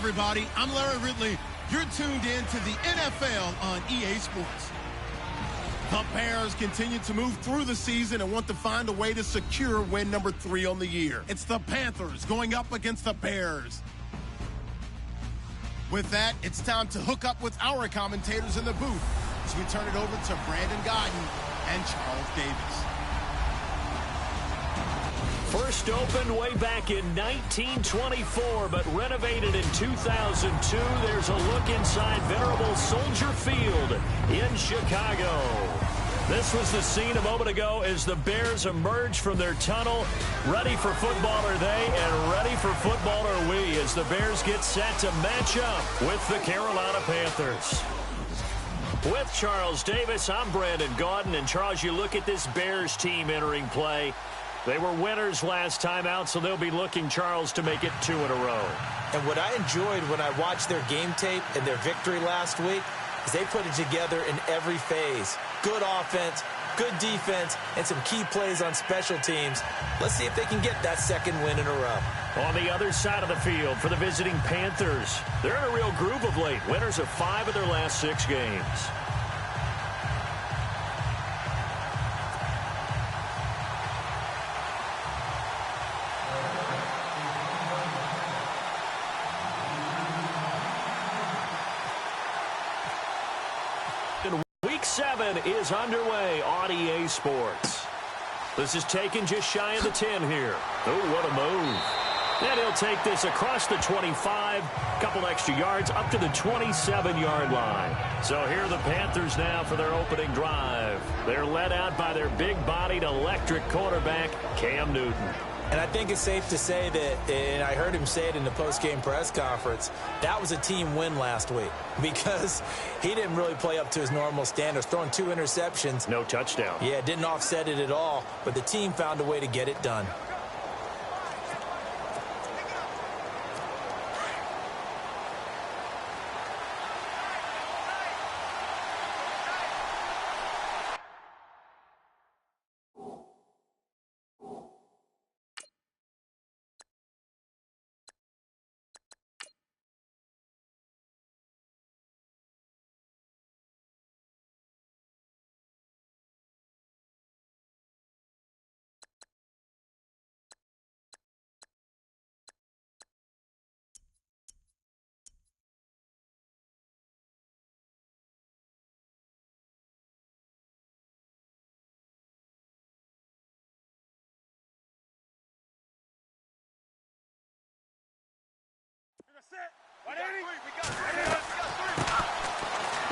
everybody. I'm Larry Ridley. You're tuned in to the NFL on EA Sports. The Bears continue to move through the season and want to find a way to secure win number 3 on the year. It's the Panthers going up against the Bears. With that, it's time to hook up with our commentators in the booth as we turn it over to Brandon Godden and Charles Davis. First opened way back in 1924, but renovated in 2002. There's a look inside venerable Soldier Field in Chicago. This was the scene a moment ago as the Bears emerged from their tunnel. Ready for football are they, and ready for football are we, as the Bears get set to match up with the Carolina Panthers. With Charles Davis, I'm Brandon Gaudin. And Charles, you look at this Bears team entering play. They were winners last time out, so they'll be looking, Charles, to make it 2 in a row. And what I enjoyed when I watched their game tape and their victory last week is they put it together in every phase. Good offense, good defense, and some key plays on special teams. Let's see if they can get that second win in a row. On the other side of the field for the visiting Panthers, they're in a real groove of late. Winners of 5 of their last 6 games. Week 7 is underway on EA Sports. This is taken just shy of the 10 here. Oh, what a move. And he'll take this across the 25, couple extra yards, up to the 27-yard line. So here are the Panthers now for their opening drive. They're led out by their big-bodied electric quarterback, Cam Newton. And I think it's safe to say that, and I heard him say it in the post-game press conference, that was a team win last week because he didn't really play up to his normal standards, throwing 2 interceptions. No touchdown. Yeah, didn't offset it at all, but the team found a way to get it done.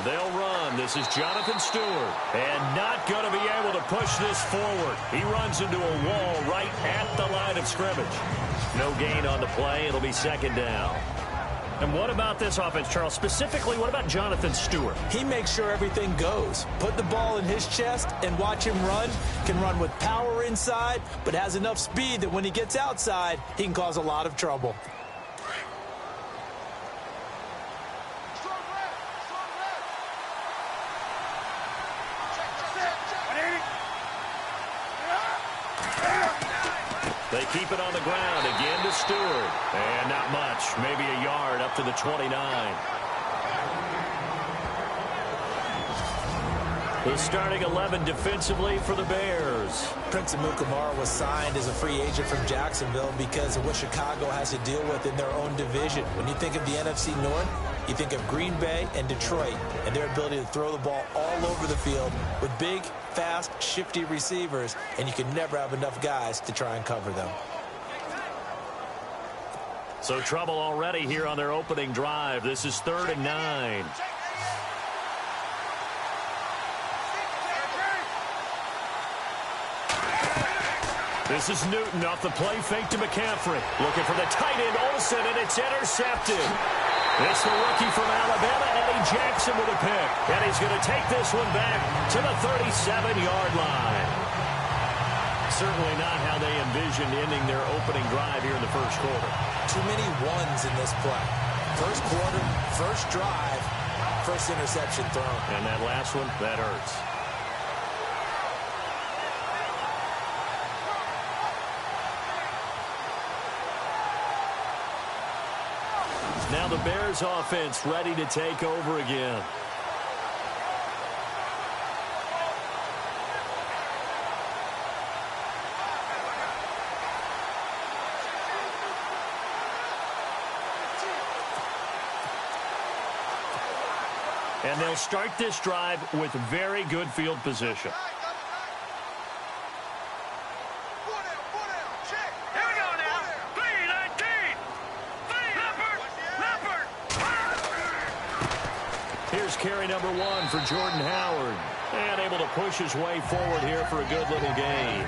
They'll run. This is Jonathan Stewart. And not going to be able to push this forward. He runs into a wall right at the line of scrimmage. No gain on the play. It'll be second down. And what about this offense, Charles? Specifically, what about Jonathan Stewart? He makes sure everything goes. Put the ball in his chest and watch him run. Can run with power inside, but has enough speed that when he gets outside, he can cause a lot of trouble. They keep it on the ground again to Stewart. And not much, maybe a yard up to the 29. The starting 11 defensively for the Bears. Prince Amukamara was signed as a free agent from Jacksonville because of what Chicago has to deal with in their own division. When you think of the NFC North, you think of Green Bay and Detroit and their ability to throw the ball all over the field with big, fast, shifty receivers, and you can never have enough guys to try and cover them. So trouble already here on their opening drive. This is 3rd and 9. This is Newton off the play fake to McCaffrey. Looking for the tight end, Olsen, and it's intercepted. It's the rookie from Alabama, Eddie Jackson, with a pick. And he's going to take this one back to the 37-yard line. Certainly not how they envisioned ending their opening drive here in the first quarter. Too many ones in this play. First quarter, first drive, first interception thrown. And that last one, that hurts. Now the Bears offense ready to take over again. And they'll start this drive with very good field position. Here's carry number 1 for Jordan Howard. And able to push his way forward here for a good little gain.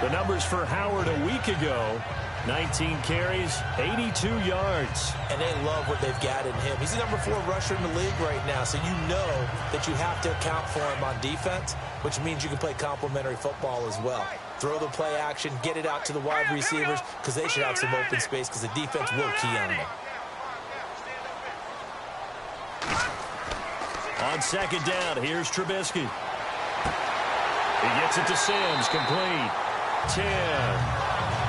The numbers for Howard a week ago: 19 carries, 82 yards. And they love what they've got in him. He's the number 4 rusher in the league right now, so you know that you have to account for him on defense, which means you can play complementary football as well. Throw the play action, get it out to the wide receivers, because they should have some open space, because the defense will key on them. On second down, here's Trubisky. He gets it to Sims, complete. 10.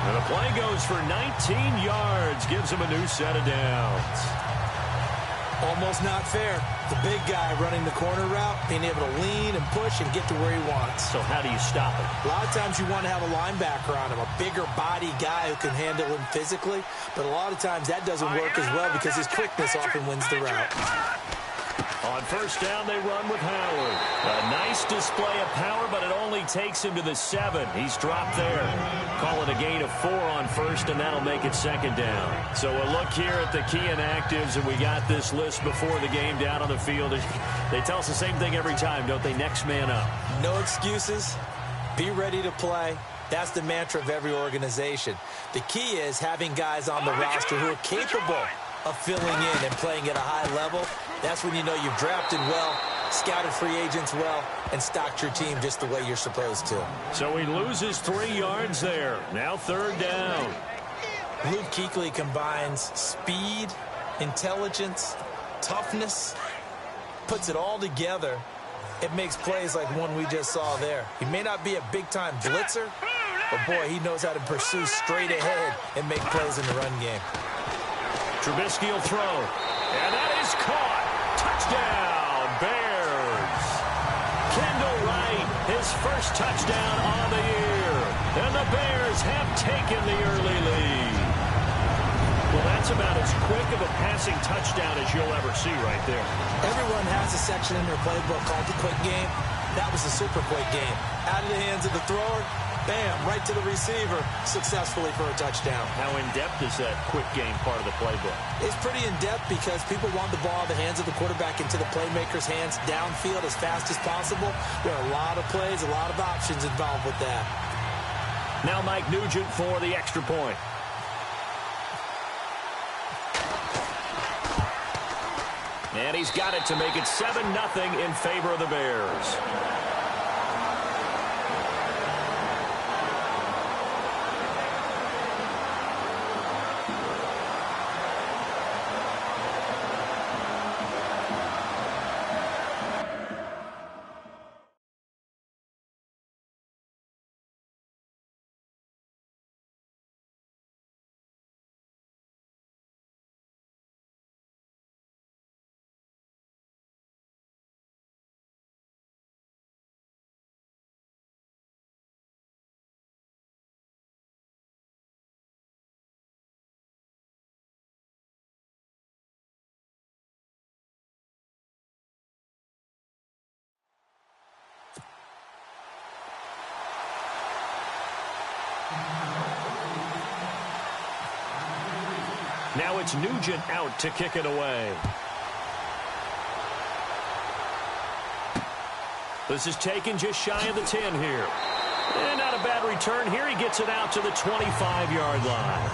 And the play goes for 19 yards, gives him a new set of downs. Almost not fair. The big guy running the corner route, being able to lean and push and get to where he wants. So how do you stop it? A lot of times you want to have a linebacker on him, a bigger body guy who can handle him physically. But a lot of times that doesn't work as well because his quickness often wins the route. On first down, they run with Howard. A nice display of power, but it only takes him to the 7. He's dropped there. Call it a gain of 4 on first, and that'll make it second down. So a look here at the key inactives, and we got this list before the game down on the field. They tell us the same thing every time, don't they? Next man up. No excuses. Be ready to play. That's the mantra of every organization. The key is having guys on the roster who are capable of filling in and playing at a high level. That's when you know you've drafted well, scouted free agents well, and stocked your team just the way you're supposed to. So he loses 3 yards there. Now third down. Luke Kuechly combines speed, intelligence, toughness, puts it all together. It makes plays like one we just saw there. He may not be a big-time blitzer, but boy, he knows how to pursue straight ahead and make plays in the run game. Trubisky will throw. And that is caught. Touchdown, Bears. Kendall Wright, his first touchdown on the year. And the Bears have taken the early lead. Well, that's about as quick of a passing touchdown as you'll ever see right there. Everyone has a section in their playbook called the quick game. That was the super quick game. Out of the hands of the thrower, bam, right to the receiver, successfully for a touchdown. How in-depth is that quick game part of the playbook? It's pretty in-depth because people want the ball in the hands of the quarterback into the playmaker's hands downfield as fast as possible. There are a lot of plays, a lot of options involved with that. Now Mike Nugent for the extra point. And he's got it to make it 7-0 in favor of the Bears. Now it's Nugent out to kick it away. This is taken just shy of the 10 here. And not a bad return here. He gets it out to the 25-yard line.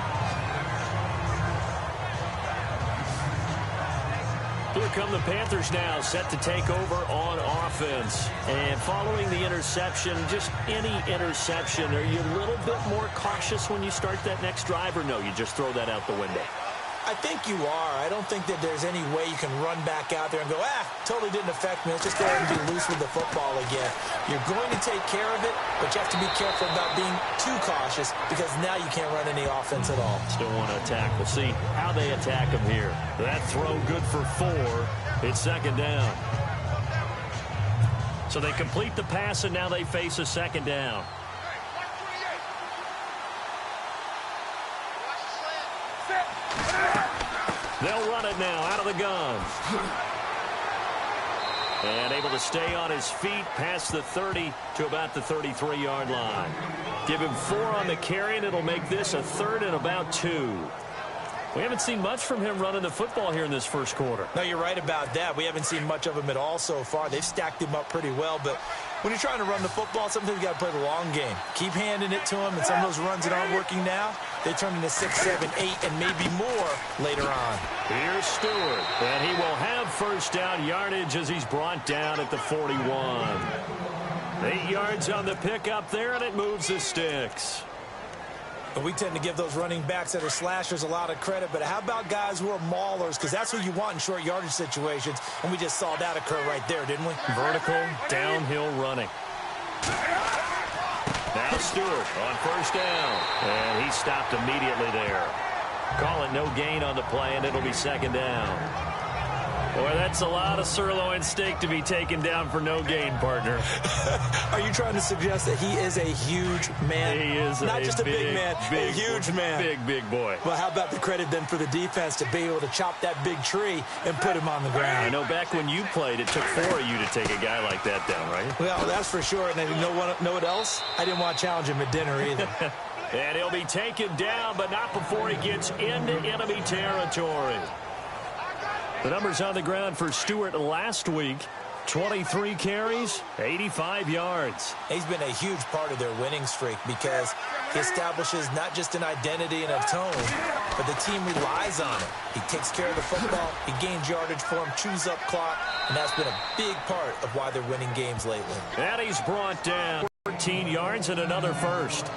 Here come the Panthers now, set to take over on offense. And following the interception, just any interception, are you a little bit more cautious when you start that next drive, or no, you just throw that out the window? I think you are. I don't think that there's any way you can run back out there and go, totally didn't affect me. Let's just go ahead and be loose with the football again. You're going to take care of it, but you have to be careful about being too cautious because now you can't run any offense at all. Still want to attack. We'll see how they attack him here. That throw good for 4. It's second down. So they complete the pass, and now they face a second down. They'll run it now out of the gun. And able to stay on his feet past the 30 to about the 33-yard line. Give him 4 on the carry, and it'll make this a 3rd and about 2. We haven't seen much from him running the football here in this first quarter. No, you're right about that. We haven't seen much of him at all so far. They've stacked him up pretty well, but when you're trying to run the football, sometimes you got to play the long game. Keep handing it to him, and some of those runs that aren't working now, they turn into 6, 7, 8, and maybe more later on. Here's Stewart, and he will have first down yardage as he's brought down at the 41. 8 yards on the pickup there, and it moves the sticks. But we tend to give those running backs that are slashers a lot of credit. But how about guys who are maulers? Because that's who you want in short yardage situations. And we just saw that occur right there, didn't we? Vertical, downhill running. Now Stewart on first down. And he stopped immediately there. Call it no gain on the play, and it'll be second down. Boy, that's a lot of sirloin steak to be taken down for no gain, partner. Are you trying to suggest that he is a huge man? He is not just a big man, a huge man. Big boy. Well, how about the credit then for the defense to be able to chop that big tree and put him on the ground? I know back when you played, it took 4 of you to take a guy like that down, right? Well, that's for sure. And you know what else? I didn't want to challenge him at dinner either. And he'll be taken down, but not before he gets into enemy territory. The numbers on the ground for Stewart last week, 23 carries, 85 yards. He's been a huge part of their winning streak because he establishes not just an identity and a tone, but the team relies on it. He takes care of the football, he gains yardage for him, chews up clock, and that's been a big part of why they're winning games lately. And he's brought down 14 yards and another first.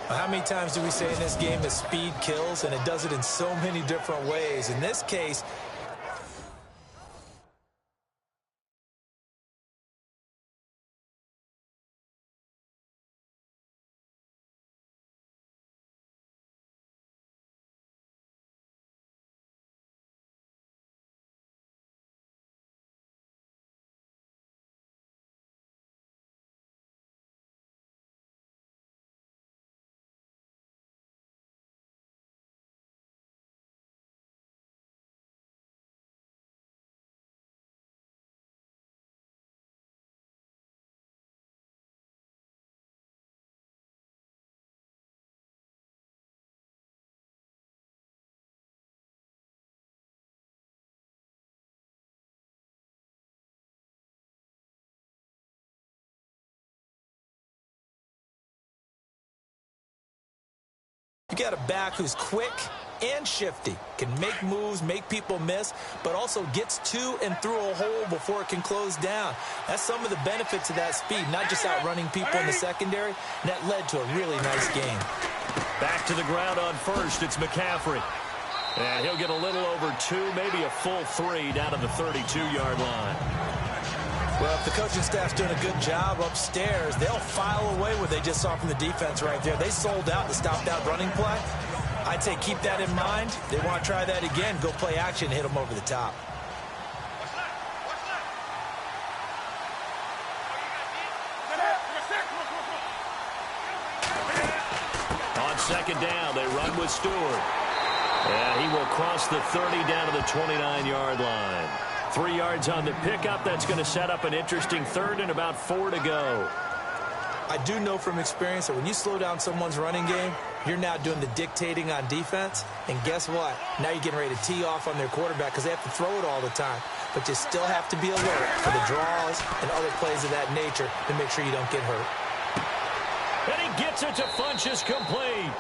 How many times do we say in this game that speed kills, and it does it in so many different ways? In this case, you got a back who's quick and shifty, can make moves, make people miss, but also gets to and through a hole before it can close down. That's some of the benefits of that speed, not just outrunning people in the secondary, and that led to a really nice game. Back to the ground on first, it's McCaffrey. And he'll get a little over 2, maybe a full 3 down to the 32-yard line. Well, if the coaching staff's doing a good job upstairs, they'll file away what they just saw from the defense right there. They sold out to stop that running play. I'd say keep that in mind. They want to try that again, go play action, hit them over the top. On second down, they run with Stewart. And he will cross the 30 down to the 29-yard line. 3 yards on the pickup. That's going to set up an interesting 3rd and about 4 to go. I do know from experience that when you slow down someone's running game, you're now doing the dictating on defense. And guess what? Now you're getting ready to tee off on their quarterback because they have to throw it all the time. But you still have to be alert for the draws and other plays of that nature to make sure you don't get hurt. And he gets it to Funchess complete.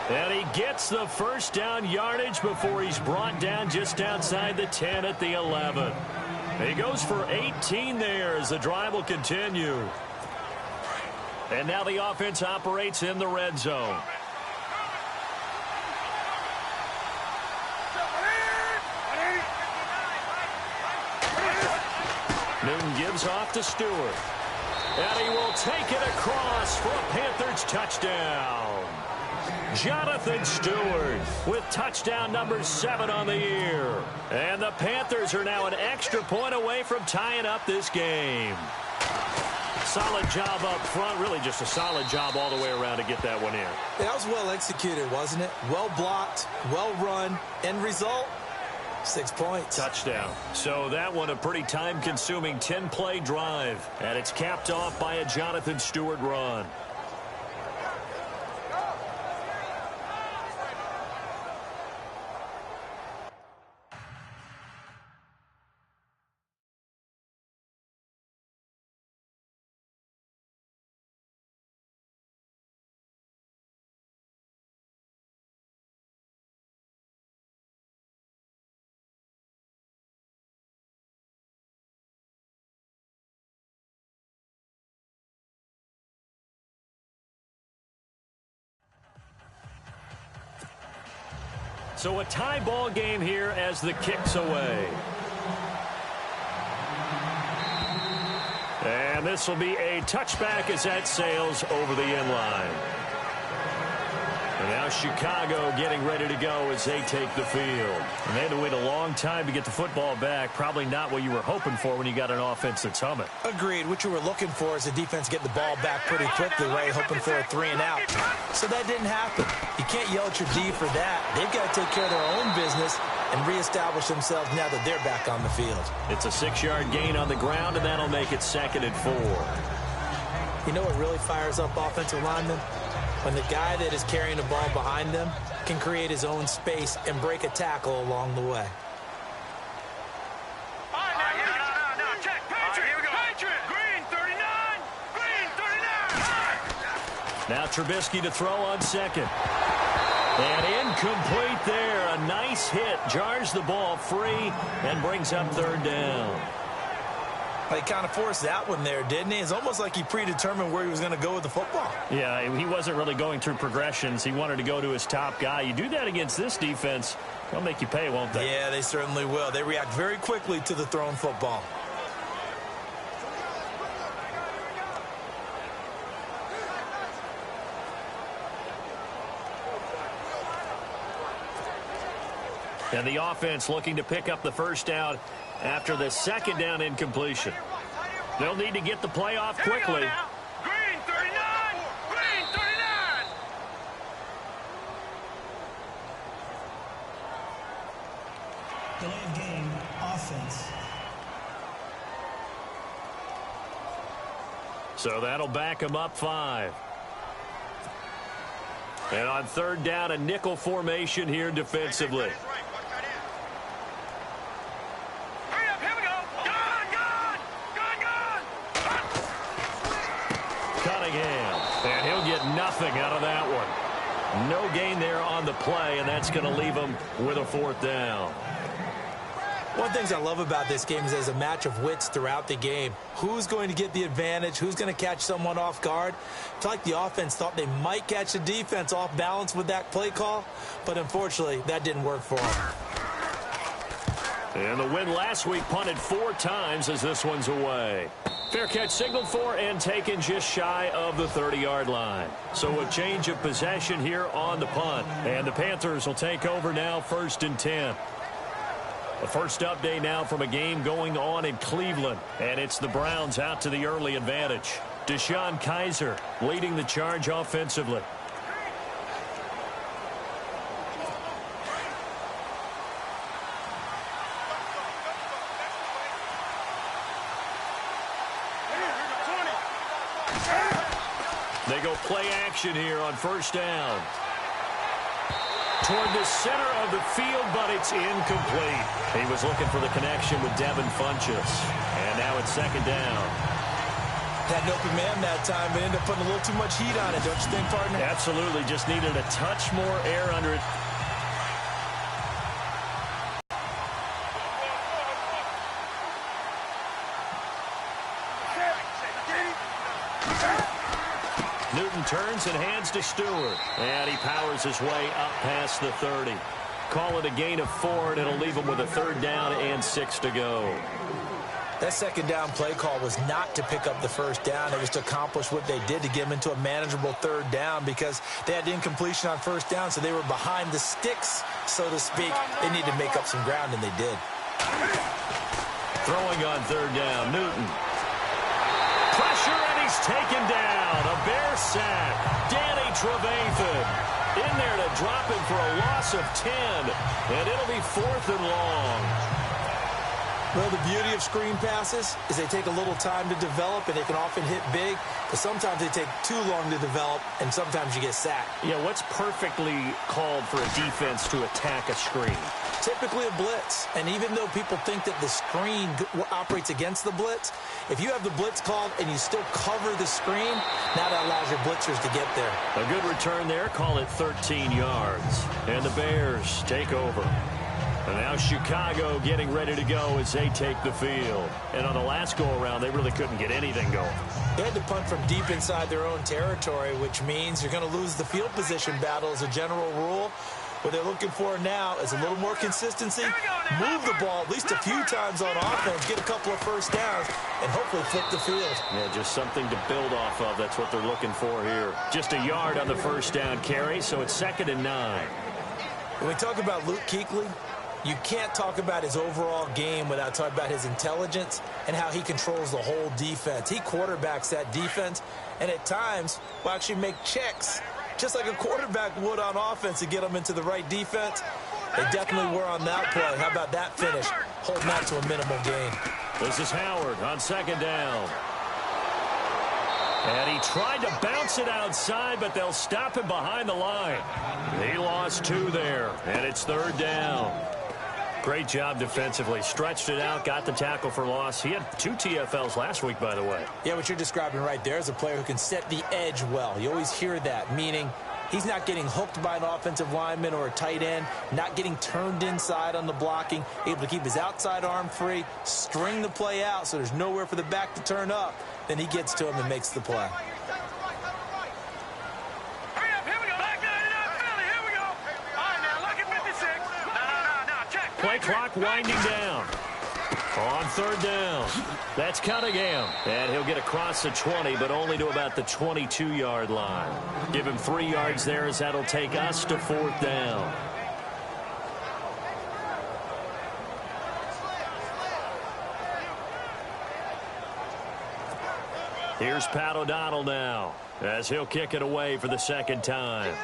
And he gets the first down yardage before he's brought down just outside the 10 at the 11. He goes for 18 there as the drive will continue. And now the offense operates in the red zone. gives off to Stewart. And he will take it across for a Panthers touchdown. Jonathan Stewart with touchdown number 7 on the year. And the Panthers are now an extra point away from tying up this game. Solid job up front. Really just a solid job all the way around to get that one in. That was well executed, wasn't it? Well blocked, well run. End result, 6 points. Touchdown. So that one a pretty time-consuming 10-play drive. And it's capped off by a Jonathan Stewart run. So a tie ball game here as the kick's away. And this will be a touchback as that sails over the end line. And now Chicago getting ready to go as they take the field. And they had to wait a long time to get the football back. Probably not what you were hoping for when you got an offense that's humming. Agreed. What you were looking for is the defense getting the ball back pretty quickly, right? Hoping for a 3 and out. So that didn't happen. You can't yell at your D for that. They've got to take care of their own business and reestablish themselves now that they're back on the field. It's a 6-yard gain on the ground, and that'll make it 2nd and 4. You know what really fires up offensive linemen? When the guy that is carrying the ball behind them can create his own space and break a tackle along the way. Now Trubisky to throw on 2nd. And incomplete there. A nice hit. Jars the ball free and brings up 3rd down. He kind of forced that one there, didn't he? It's almost like he predetermined where he was going to go with the football. Yeah, he wasn't really going through progressions. He wanted to go to his top guy. You do that against this defense, they'll make you pay, won't they? Yeah, they certainly will. They react very quickly to the thrown football. And the offense looking to pick up the 1st down after the 2nd down incompletion. They'll need to get the play off quickly. Green 39! Green 39! Delay of game, offense. So that'll back him up 5. And on 3rd down, a nickel formation here defensively. And he'll get nothing out of that one. No gain there on the play, and that's going to leave him with a 4th down. One of the things I love about this game is there's a match of wits throughout the game. Who's going to get the advantage? Who's going to catch someone off guard? It's like the offense thought they might catch the defense off balance with that play call, but unfortunately, that didn't work for them. And the win last week punted 4 times as this one's away. Fair catch signaled for and taken just shy of the 30-yard line. So a change of possession here on the punt. And the Panthers will take over now 1st and 10. The first update now from a game going on in Cleveland. And it's the Browns out to the early advantage. Deshaun Kaiser leading the charge offensively. They go play action here on 1st down. Toward the center of the field, but it's incomplete. He was looking for the connection with Devin Funchess. And now it's 2nd down. Had an open man that time, but ended up putting a little too much heat on it, don't you think, partner? Absolutely. Just needed a touch more air under it. Newton turns and hands to Stewart. And he powers his way up past the 30. Call it a gain of 4, and it'll leave him with a 3rd down and 6 to go. That second down play call was not to pick up the first down. It was to accomplish what they did to get them into a manageable third down because they had incompletion on first down, so they were behind the sticks, so to speak. They needed to make up some ground, and they did. Throwing on third down, Newton. Pressure, and he's taken down. A Bear sack. Danny Trevathan in there to drop him for a loss of 10, and it'll be 4th and long. Well, the beauty of screen passes is they take a little time to develop, and they can often hit big, but sometimes they take too long to develop, and sometimes you get sacked. Yeah, what's perfectly called for a defense to attack a screen? Typically a blitz, and even though people think that the screen operates against the blitz, if you have the blitz called and you still cover the screen, now that allows your blitzers to get there. A good return there, call it 13 yards, and the Bears take over. And now Chicago getting ready to go as they take the field. And on the last go-around, they really couldn't get anything going. They had to punt from deep inside their own territory, which means you're going to lose the field position battle as a general rule. What they're looking for now is a little more consistency, move the ball at least a few times on offense, get a couple of first downs, and hopefully flip the field. Yeah, just something to build off of. That's what they're looking for here. Just a yard on the first down carry, so it's 2nd and 9. When we talk about Luke Kuechly, you can't talk about his overall game without talking about his intelligence and how he controls the whole defense. He quarterbacks that defense, and at times will actually make checks, just like a quarterback would on offense to get them into the right defense. They definitely were on that play. How about that finish? Holding that to a minimal gain. This is Howard on 2nd down. And he tried to bounce it outside, but they'll stop him behind the line. He lost 2 there, and it's 3rd down. Great job defensively. Stretched it out, got the tackle for loss. He had 2 TFLs last week, by the way. Yeah, what you're describing right there is a player who can set the edge well. You always hear that, meaning he's not getting hooked by an offensive lineman or a tight end, not getting turned inside on the blocking, able to keep his outside arm free, string the play out so there's nowhere for the back to turn up. Then he gets to him and makes the play. Play clock winding down. On 3rd down. That's Cunningham. And he'll get across the 20, but only to about the 22-yard line. Give him 3 yards there as that'll take us to 4th down. Here's Pat O'Donnell now as he'll kick it away for the 2nd time.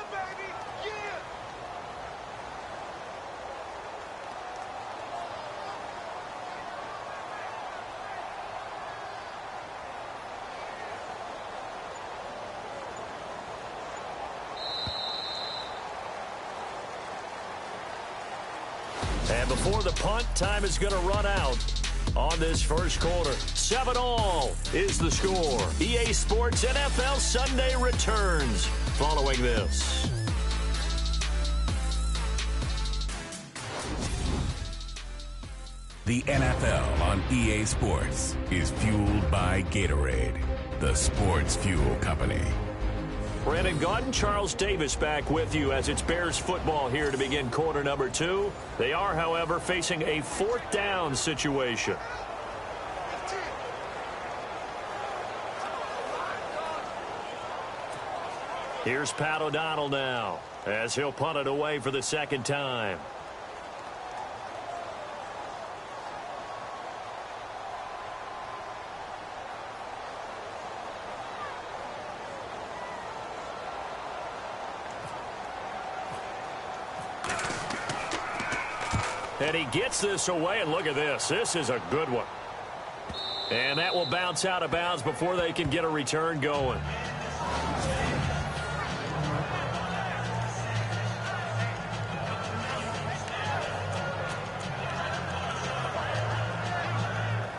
And before the punt, time is going to run out on this first quarter. 7-all is the score. EA Sports NFL Sunday returns following this. The NFL on EA Sports is fueled by Gatorade, the sports fuel company. Brandon Gaudin, Charles Davis back with you as it's Bears football here to begin quarter number 2. They are, however, facing a 4th down situation. Here's Pat O'Donnell now as he'll punt it away for the 2nd time. And he gets this away, and look at this. This is a good one. And that will bounce out of bounds before they can get a return going.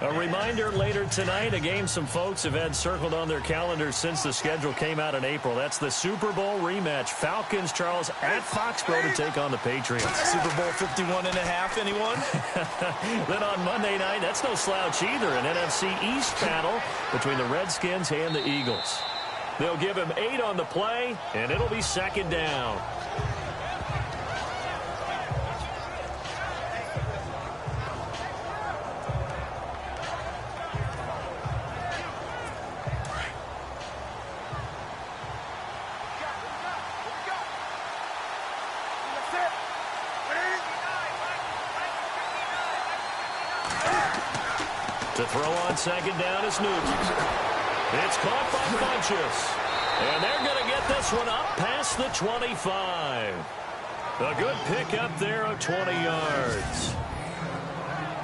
A reminder later tonight, a game some folks have had circled on their calendars since the schedule came out in April. That's the Super Bowl rematch. Falcons, Charles, at Foxborough to take on the Patriots. Super Bowl 51.5, anyone? Then on Monday night, that's no slouch either, an NFC East battle between the Redskins and the Eagles. They'll give him 8 on the play, and it'll be 2nd down. To throw on second down is Newton. It's caught by Funchess. And they're going to get this one up past the 25. A good pickup there of 20 yards.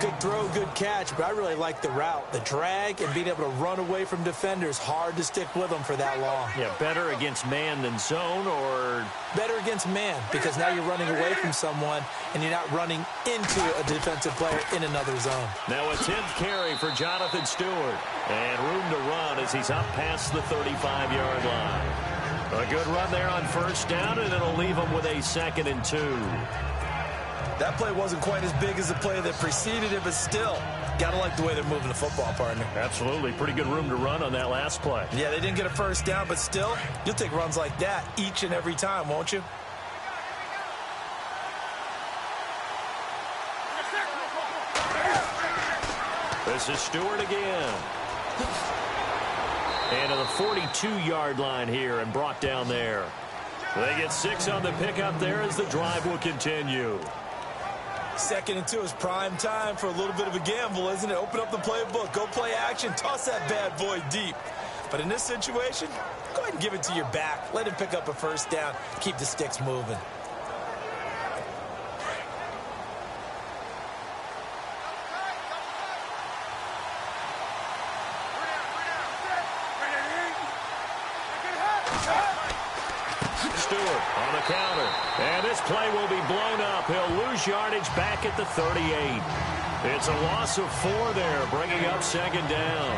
Good throw, good catch, but I really like the route. The drag and being able to run away from defenders, hard to stick with them for that long. Yeah, better against man than zone, or? Better against man, because now you're running away from someone and you're not running into a defensive player in another zone. Now a 10th carry for Jonathan Stewart. And room to run as he's up past the 35-yard line. A good run there on first down, and it'll leave him with a 2nd and 2. That play wasn't quite as big as the play that preceded it, but still, gotta like the way they're moving the football, partner. Absolutely. Pretty good room to run on that last play. Yeah, they didn't get a first down, but still, you'll take runs like that each and every time, won't you? This is Stewart again. And to the 42-yard line here and brought down there. They get 6 on the pickup there as the drive will continue. 2nd and 2 is prime time for a little bit of a gamble, isn't it? Open up the playbook, go play action, toss that bad boy deep. But in this situation, go ahead and give it to your back. Let him pick up a first down, keep the sticks moving. Stewart on the counter. And this play will be blown up. He'll lose yardage back at the 38. It's a loss of 4 there, bringing up 2nd down.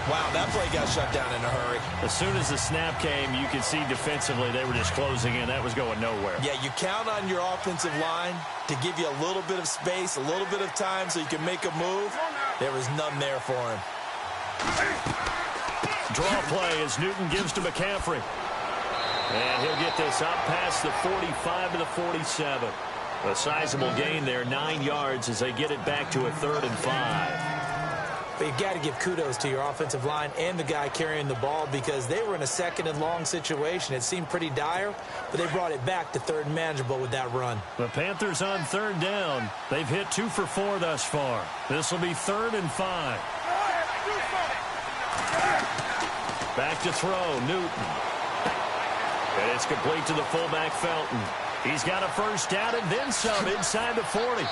Wow, that play got shut down in a hurry. As soon as the snap came, you could see defensively they were just closing in. That was going nowhere. Yeah, you count on your offensive line to give you a little bit of space, a little bit of time so you can make a move. There was none there for him. Draw play as Newton gives to McCaffrey. And he'll get this up past the 45 to the 47. A sizable gain there, 9 yards as they get it back to a 3rd and 5. But you've got to give kudos to your offensive line and the guy carrying the ball because they were in a 2nd and long situation. It seemed pretty dire, but they brought it back to 3rd and manageable with that run. The Panthers on 3rd down. They've hit 2 for 4 thus far. This will be 3rd and 5. Back to throw, Newton. And it's complete to the fullback, Felton. He's got a first down and then some inside the 40.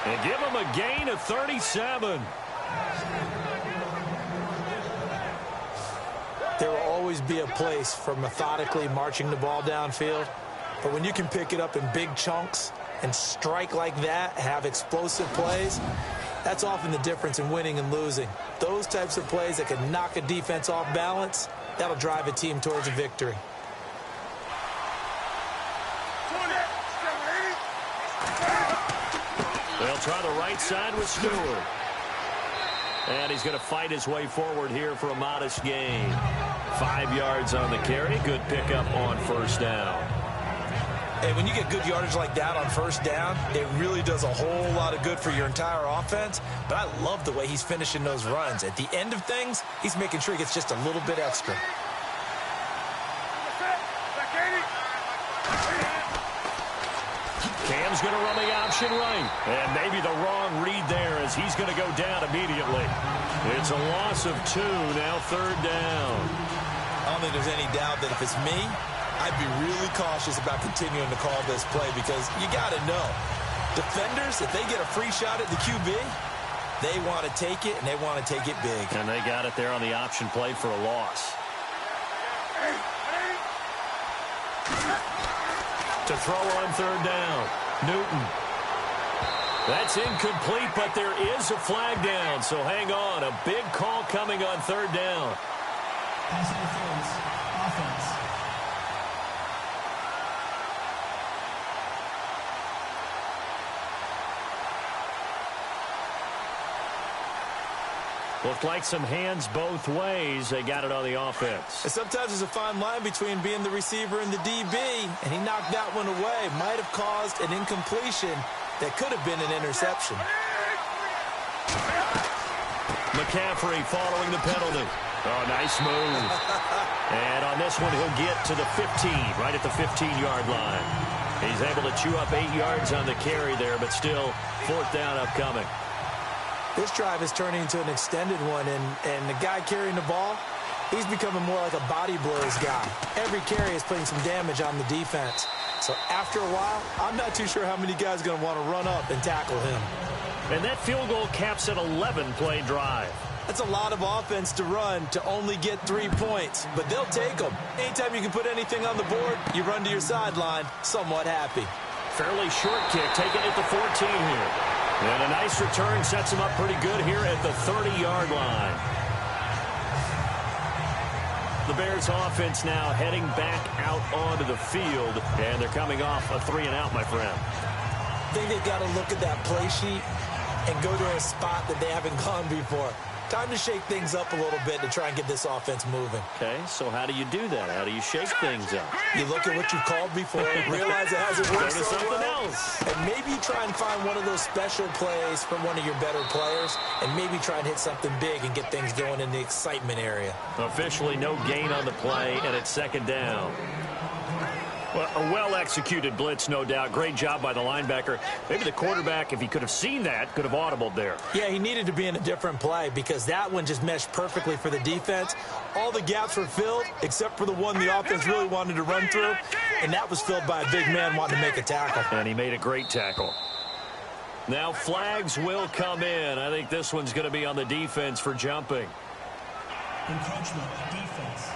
And give him a gain of 37. There will always be a place for methodically marching the ball downfield. But when you can pick it up in big chunks and strike like that, have explosive plays, that's often the difference in winning and losing. Those types of plays that can knock a defense off balance, that'll drive a team towards a victory. They'll try the right side with Stewart. And he's going to fight his way forward here for a modest gain. 5 yards on the carry. Good pickup on first down. Hey, when you get good yardage like that on first down, it really does a whole lot of good for your entire offense. But I love the way he's finishing those runs. At the end of things, he's making sure he gets just a little bit extra. Cam's going to run the option right. And maybe the wrong read there as he's going to go down immediately. It's a loss of 2, now 3rd down. I don't think there's any doubt that if it's me, I'd be really cautious about continuing to call this play because you got to know, defenders, if they get a free shot at the QB, they want to take it, and they want to take it big. And they got it there on the option play for a loss. To throw on 3rd down, Newton. That's incomplete, but there is a flag down, so hang on. A big call coming on 3rd down. Pass interference, offense. Looked like some hands both ways. They got it on the offense. And sometimes there's a fine line between being the receiver and the DB, and he knocked that one away. Might have caused an incompletion that could have been an interception. McCaffrey following the penalty. Oh, nice move. And on this one, he'll get to the 15, right at the 15-yard line. He's able to chew up 8 yards on the carry there, but still 4th down upcoming. This drive is turning into an extended one, and the guy carrying the ball, he's becoming more like a body blows guy. Every carry is putting some damage on the defense. So after a while, I'm not too sure how many guys are going to want to run up and tackle him. And that field goal caps an 11-play drive. That's a lot of offense to run to only get 3 points, but they'll take them. Anytime you can put anything on the board, you run to your sideline somewhat happy. Fairly short kick, taken at the 14 here. And a nice return sets him up pretty good here at the 30-yard line. The Bears offense now heading back out onto the field, and they're coming off a 3-and-out, my friend. I think they've got to look at that play sheet and go to a spot that they haven't gone before. Time to shake things up a little bit to try and get this offense moving. Okay, so how do you do that? How do you shake things up? You look at what you've called before, realize it hasn't worked Go to so something well, else. and maybe try and find one of those special plays from one of your better players, and maybe try and hit something big and get things going in the excitement area. Officially no gain on the play, and it's second down. Well, a well-executed blitz, no doubt. Great job by the linebacker. Maybe the quarterback, if he could have seen that, could have audibled there. Yeah, he needed to be in a different play because that one just meshed perfectly for the defense. All the gaps were filled except for the one the offense really wanted to run through, and that was filled by a big man wanting to make a tackle. And he made a great tackle. Now flags will come in. I think this one's going to be on the defense for jumping. Encroachment, defense.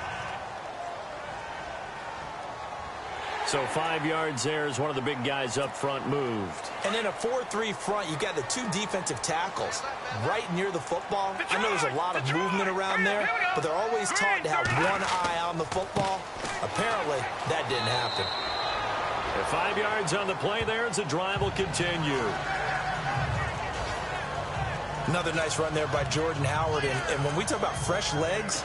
So 5 yards there as one of the big guys up front moved. And in a 4-3 front, you've got the 2 defensive tackles right near the football. I know there's a lot of movement around there, but they're always taught to have one eye on the football. Apparently, that didn't happen. And 5 yards on the play there as the drive will continue. Another nice run there by Jordan Howard. And when we talk about fresh legs,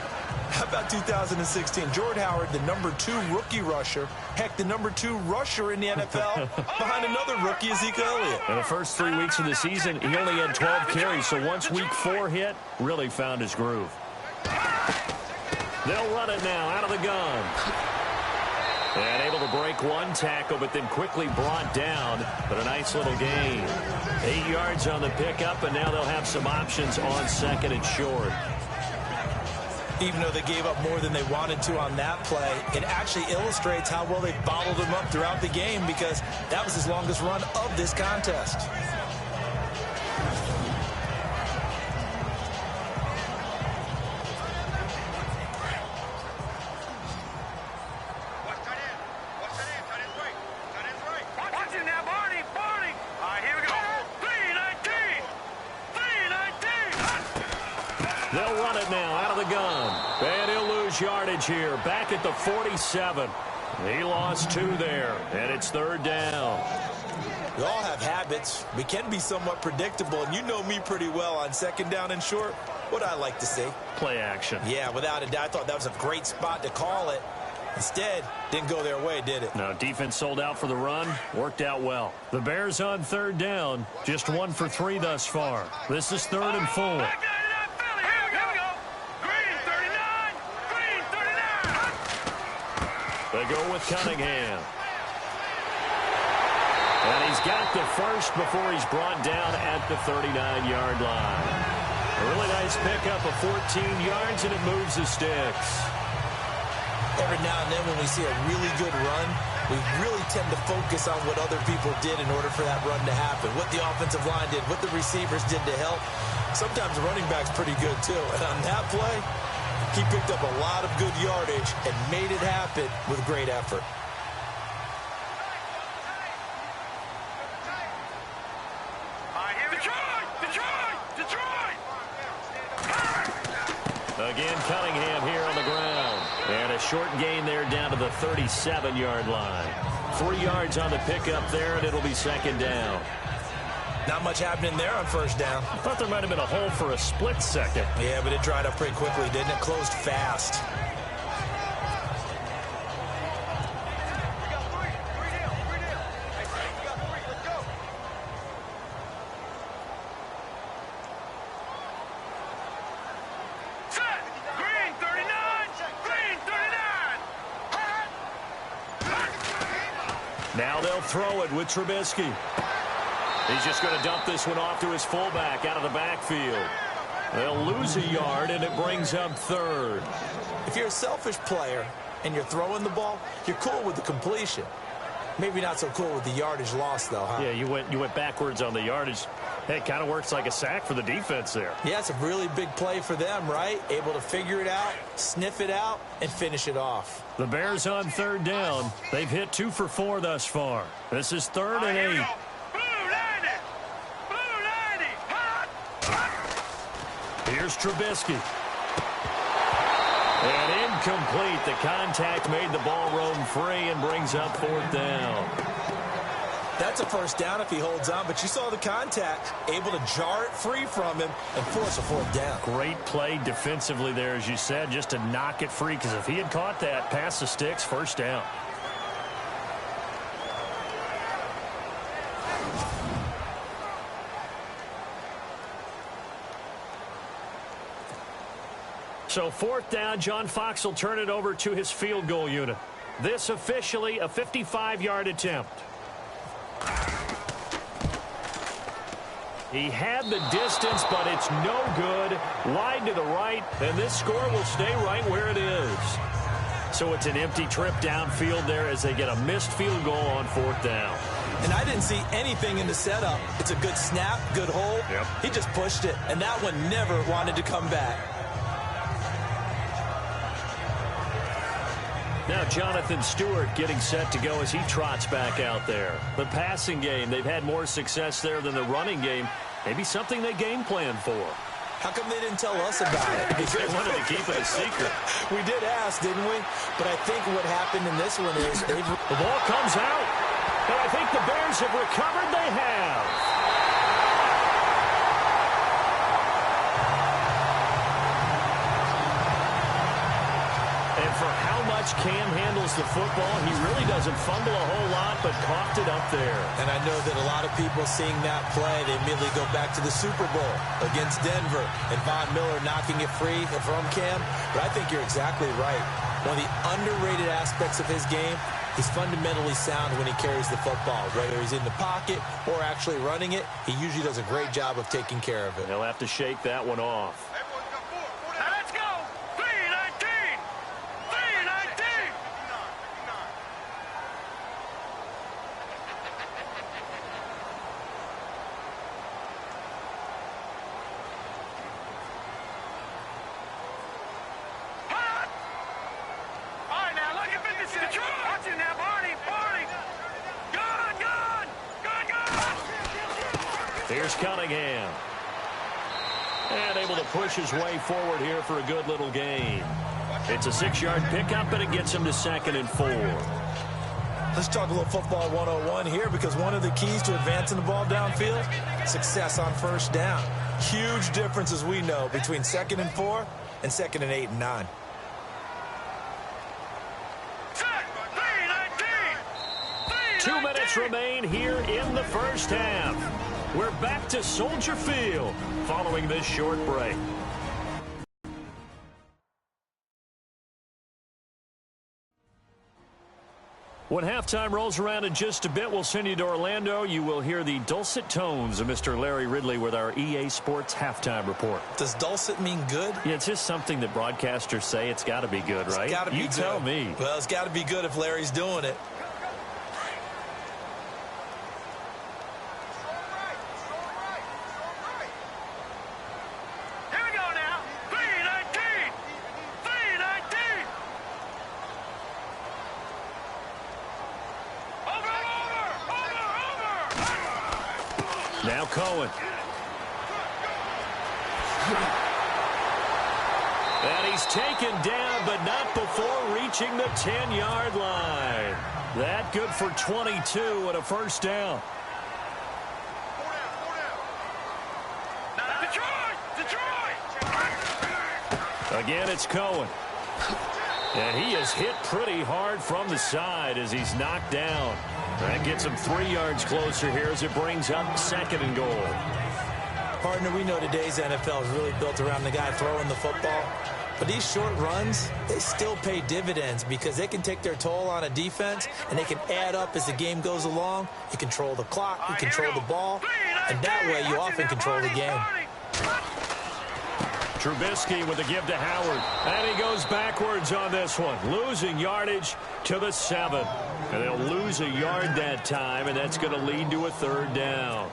how about 2016? Jordan Howard, the #2 rookie rusher. Heck, the #2 rusher in the NFL behind another rookie, Ezekiel Elliott. In the first 3 weeks of the season, he only had 12 carries. So once week 4 hit, really found his groove. They'll run it now out of the gun. And able to break one tackle, but then quickly brought down. But a nice little gain. 8 yards on the pickup, and now they'll have some options on second and short. Even though they gave up more than they wanted to on that play, it actually illustrates how well they bottled him up throughout the game because that was his longest run of this contest. Watching now, Barney. All right, here we go. 3-19. 3-19. They'll run it now out of the gun. And he'll lose yardage here. Back at the 47. He lost 2 there. And it's third down. We all have habits. We can be somewhat predictable, and you know me pretty well on second down and short. What I like to see. Play action. Yeah, without a doubt, I thought that was a great spot to call it. Instead, didn't go their way, did it? No, defense sold out for the run. Worked out well. The Bears on third down. Just 1 for 3 thus far. This is 3rd and 4. Back down to that Philly. Here we go. Green 39. They go with Cunningham. And he's got the first before he's brought down at the 39-yard line. A really nice pickup of 14 yards, and it moves the sticks. Every now and then when we see a really good run, we really tend to focus on what other people did in order for that run to happen. What the offensive line did, what the receivers did to help. Sometimes the running back's pretty good too. And on that play, he picked up a lot of good yardage and made it happen with great effort. Again, Cunningham here on the ground. And a short gain there down to the 37-yard line. 3 yards on the pickup there, and it'll be second down. Not much happening there on first down. I thought there might have been a hole for a split second. Yeah, but it dried up pretty quickly, didn't it? Closed fast. Now they'll throw it with Trubisky. He's just going to dump this one off to his fullback out of the backfield. They'll lose a yard, and it brings up third. If you're a selfish player and you're throwing the ball, you're cool with the completion. Maybe not so cool with the yardage loss, though, huh? Yeah, you went backwards on the yardage. Hey, it kind of works like a sack for the defense there. Yeah, it's a really big play for them, right? Able to figure it out, sniff it out, and finish it off. The Bears on third down. They've hit 2 for 4 thus far. This is 3rd and 8. Here's Trubisky. And incomplete. The contact made the ball roam free and brings up 4th down. That's a first down if he holds on, but you saw the contact, able to jar it free from him and force a 4th down. Great play defensively there, as you said, just to knock it free, because if he had caught that, past the sticks, first down. So 4th down, John Fox will turn it over to his field goal unit. This officially a 55-yard attempt. He had the distance, but it's no good. Wide to the right, and this score will stay right where it is. So it's an empty trip downfield there as they get a missed field goal on 4th down. And I didn't see anything in the setup. It's a good snap, good hold. Yep. He just pushed it, and that one never wanted to come back. Now Jonathan Stewart getting set to go as he trots back out there. The passing game, they've had more success there than the running game. Maybe something they game plan for. How come they didn't tell us about it? Because they wanted to keep it a secret. We did ask, didn't we? But I think what happened in this one is the ball comes out. And I think the Bears have recovered. They have. And for how much Cam handles the football, he really doesn't fumble a whole lot, but coughed it up there. And I know that a lot of people seeing that play, they immediately go back to the Super Bowl against Denver and Von Miller knocking it free from Cam. But I think you're exactly right. One of the underrated aspects of his game, he's fundamentally sound when he carries the football. Whether he's in the pocket or actually running it, he usually does a great job of taking care of it. He'll have to shake that one off. Let's go! 3-19! 3-19! All right, now look at this. Watch it now, Barney. Gone. Here's Cunningham. And able to push his way forward here for a good little gain. It's a 6-yard pickup, and it gets him to 2nd and 4. Let's talk a little football 101 here, because one of the keys to advancing the ball downfield, success on first down. Huge difference, as we know, between 2nd and 4 and 2nd and 8 and 9. 2 minutes remain here in the first half. We're back to Soldier Field following this short break. When halftime rolls around in just a bit, we'll send you to Orlando. You will hear the dulcet tones of Mr. Larry Ridley with our EA Sports halftime report. Does dulcet mean good? Yeah, it's just something that broadcasters say. It's got to be good, right? It's got to be you good. Tell me. Well, it's got to be good if Larry's doing it. Here we go now. 3-19. 3-19. Over. Now Cohen. And he's taken down, but not before reaching the 10-yard line. That good for 22 and a first down. Now Detroit. Again, it's Cohen. And he is hit pretty hard from the side as he's knocked down. That gets him 3 yards closer here as it brings up 2nd and goal. Partner, we know today's NFL is really built around the guy throwing the football. But these short runs, they still pay dividends because they can take their toll on a defense, and they can add up as the game goes along. You control the clock, you control the ball, and that way you often control the game. Trubisky with the give to Howard. And he goes backwards on this one. Losing yardage to the 7. And they'll lose a yard that time, and that's going to lead to a 3rd down.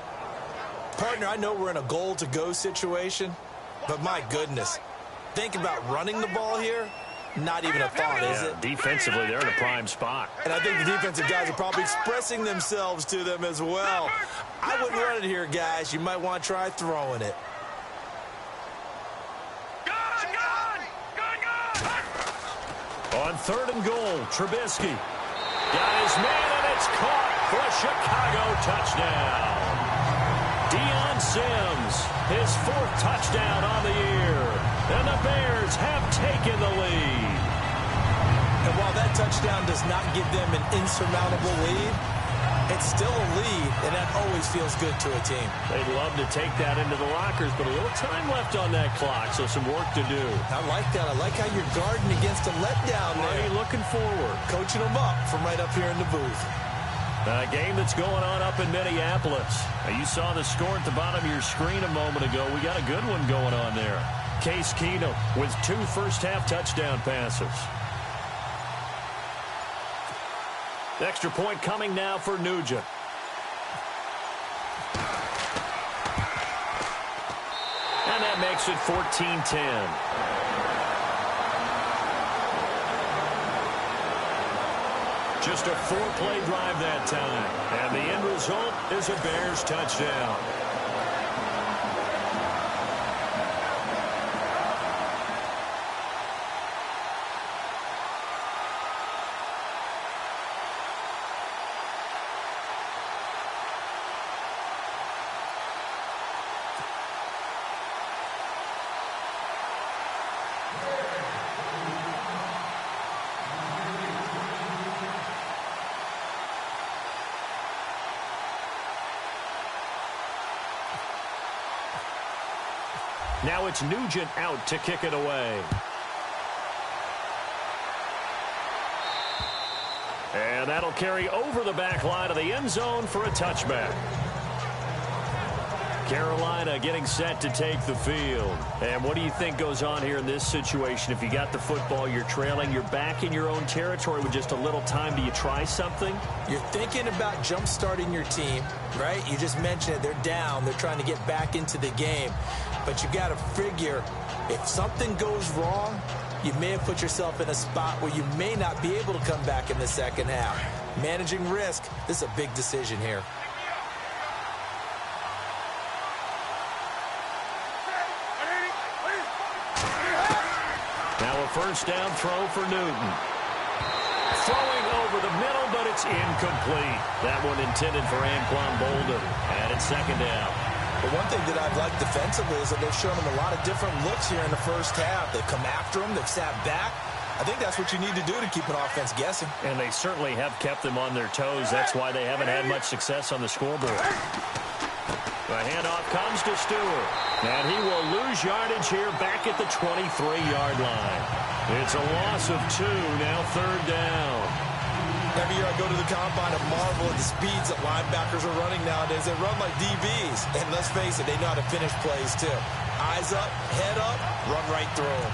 Partner, I know we're in a goal-to-go situation, but my goodness. Think about running the ball here. Not even a thought, is it? Defensively, they're in a prime spot. And I think the defensive guys are probably expressing themselves to them as well. I wouldn't run it here, guys. You might want to try throwing it. On 3rd and goal, Trubisky got his man, and it's caught for a Chicago touchdown. Deion Sims, his 4th touchdown on the year, and the Bears have taken the lead. And while that touchdown does not give them an insurmountable lead, it's still a lead, and that always feels good to a team. They'd love to take that into the lockers, but a little time left on that clock, so some work to do. I like that. I like how you're guarding against a letdown there. Already looking forward. Coaching them up from right up here in the booth. A game that's going on up in Minneapolis. You saw the score at the bottom of your screen a moment ago. We got a good one going on there. Case Keenum with 2 first-half touchdown passes. Extra point coming now for Nugent. And that makes it 14-10. Just a 4-play drive that time. And the end result is a Bears touchdown. Now it's Nugent out to kick it away. And that'll carry over the back line of the end zone for a touchback. Carolina getting set to take the field. And what do you think goes on here in this situation? If you got the football, you're trailing, you're back in your own territory with just a little time. Do you try something? You're thinking about jump-starting your team, right? You just mentioned it. They're down. They're trying to get back into the game. But you got to figure, if something goes wrong, you may have put yourself in a spot where you may not be able to come back in the second half. Managing risk, this is a big decision here. Now a first down throw for Newton. Throwing over the middle, but it's incomplete. That one intended for Anquan Bolden. And it's 2nd down. But one thing that I've liked defensively is that they've shown them a lot of different looks here in the first half. They've come after them. They've sat back. I think that's what you need to do to keep an offense guessing. And they certainly have kept them on their toes. That's why they haven't had much success on the scoreboard. The handoff comes to Stewart. And he will lose yardage here back at the 23-yard line. It's a loss of 2, now 3rd down. Every year I go to the combine and marvel at the speeds that linebackers are running nowadays. They run like DBs. And let's face it, they know how to finish plays too. Eyes up, head up, run right through them.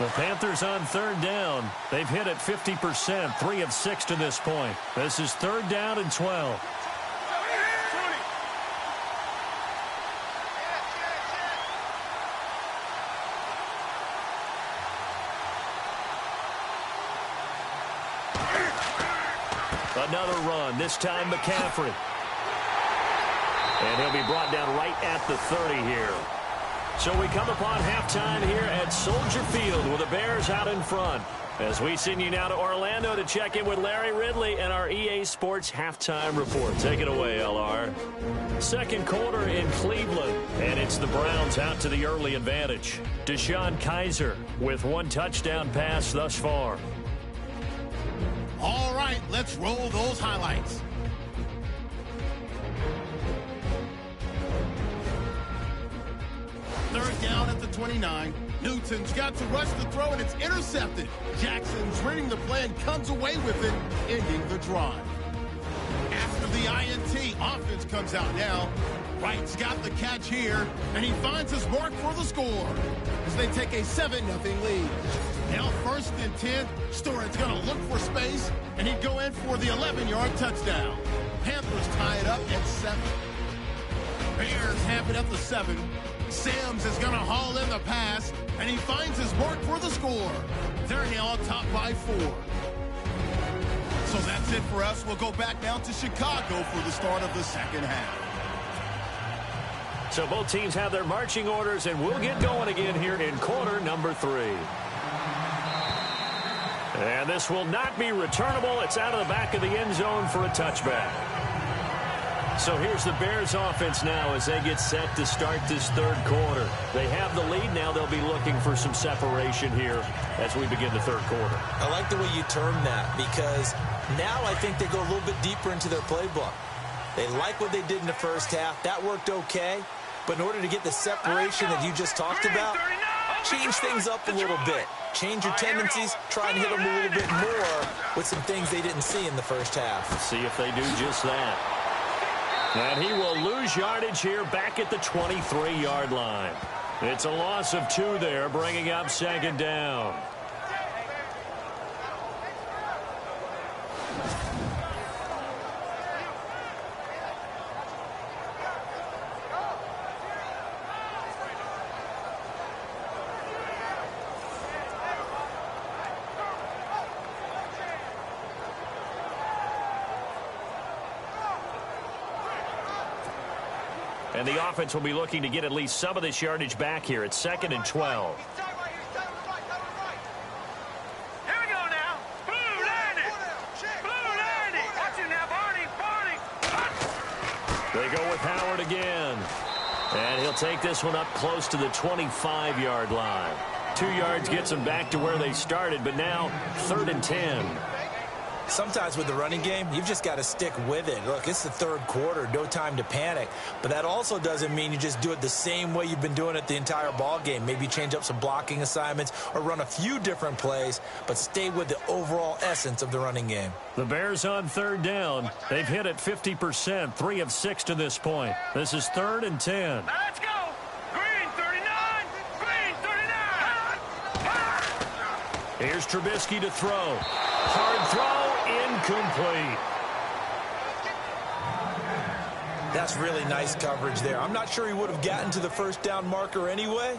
The Panthers on 3rd down. They've hit it 50%, 3 of 6 to this point. This is 3rd down and 12. Another run, this time McCaffrey. And he'll be brought down right at the 30 here. So we come upon halftime here at Soldier Field with the Bears out in front. As we send you now to Orlando to check in with Larry Ridley and our EA Sports halftime report. Take it away, LR. 2nd quarter in Cleveland, and it's the Browns out to the early advantage. Deshaun Kaiser with 1 touchdown pass thus far. All right, let's roll those highlights. Third down 29. Newton's got to rush the throw, and it's intercepted. Jackson's reading the play and comes away with it, ending the drive. After the INT, offense comes out now. Wright's got the catch here, and he finds his mark for the score as they take a 7-0 lead. Now 1st and 10, Storett's going to look for space, and he'd go in for the 11-yard touchdown. Panthers tie it up at 7. Bears have it at the 7. Sims is going to haul in the pass, and he finds his mark for the score. They're now top by 4. So that's it for us. We'll go back now to Chicago for the start of the second half. So both teams have their marching orders, and we'll get going again here in quarter number 3. And this will not be returnable. It's out of the back of the end zone for a touchback. So here's the Bears offense now as they get set to start this third quarter. They have the lead. Now they'll be looking for some separation here as we begin the third quarter. I like the way you term that, because now I think they go a little bit deeper into their playbook. They like what they did in the first half. That worked okay. But in order to get the separation that you just talked about, change things up a little bit. Change your tendencies. Try and hit them a little bit more with some things they didn't see in the first half. Let's see if they do just that. And he will lose yardage here back at the 23-yard line. It's a loss of 2 there, bringing up 2nd down. And the offense will be looking to get at least some of this yardage back here. It's 2nd and 12. Here we go now. Blue landing. Blue landing. Watch it now, Barney. They go with Howard again. And he'll take this one up close to the 25-yard line. 2 yards gets them back to where they started, but now 3rd and 10. Sometimes with the running game, you've just got to stick with it. Look, it's the third quarter, no time to panic. But that also doesn't mean you just do it the same way you've been doing it the entire ball game. Maybe change up some blocking assignments or run a few different plays, but stay with the overall essence of the running game. The Bears on 3rd down. They've hit it 50%, 3 of 6 to this point. This is 3rd and 10. Let's go. Green 39. Green 39. Here's Trubisky to throw. Hard throw. Incomplete. That's really nice coverage there. I'm not sure he would have gotten to the 1st down marker anyway,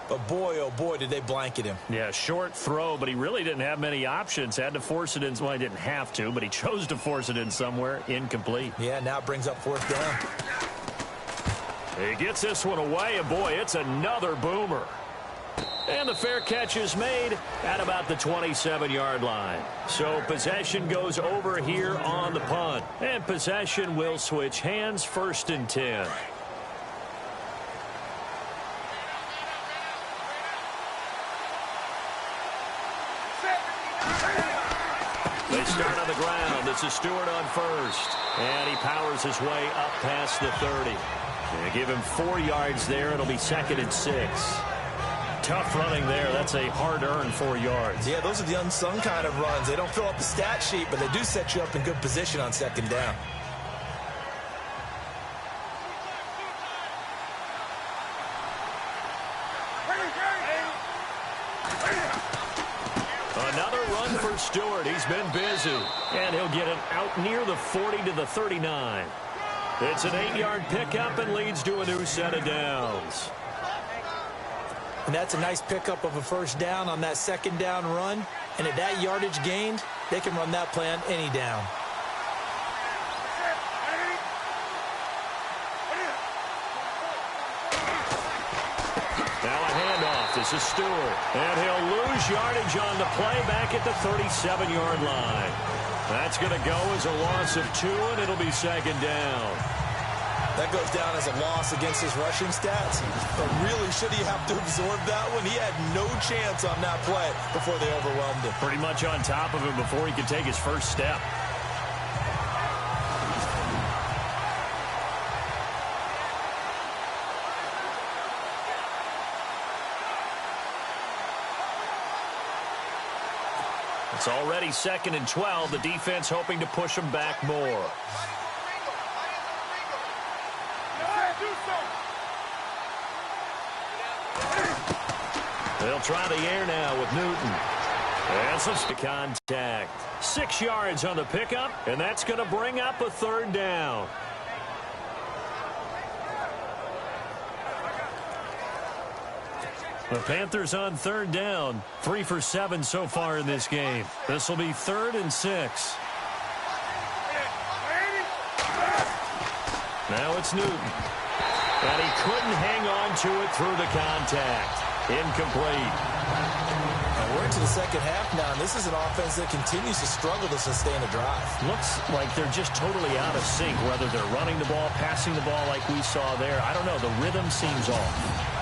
but boy, oh boy, did they blanket him. Yeah, short throw, but he really didn't have many options. Had to force it in. Well, he didn't have to, but he chose to force it in somewhere. Incomplete. Yeah, now it brings up 4th down. He gets this one away, and boy, it's another boomer. And the fair catch is made at about the 27-yard line. So possession goes over here on the punt. And possession will switch hands, 1st and 10. They start on the ground. This is Stewart on 1st. And he powers his way up past the 30. They give him 4 yards there. It'll be 2nd and 6. Tough running there. That's a hard-earned 4 yards. Yeah, those are the unsung kind of runs. They don't fill up the stat sheet, but they do set you up in good position on 2nd down. Another run for Stewart. He's been busy. And he'll get it out near the 40 to the 39. It's an 8-yard pickup and leads to a new set of downs. And that's a nice pickup of a 1st down on that 2nd down run. And at that yardage gained, they can run that play on any down. Now a handoff. This is Stewart. And he'll lose yardage on the play back at the 37-yard line. That's going to go as a loss of 2, and it'll be 2nd down. That goes down as a loss against his rushing stats. But really, should he have to absorb that one? He had no chance on that play before they overwhelmed him. Pretty much on top of him before he could take his first step. It's already 2nd and 12. The defense hoping to push them back more. They'll try the air now with Newton. And some contact. 6 yards on the pickup, and that's going to bring up a 3rd down. The Panthers on 3rd down. 3 for 7 so far in this game. This will be 3rd and 6. Now it's Newton. And he couldn't hang on to it through the contact. Incomplete. And we're into the second half now, and this is an offense that continues to struggle to sustain a drive. Looks like they're just totally out of sync, whether they're running the ball, passing the ball like we saw there. I don't know. The rhythm seems off.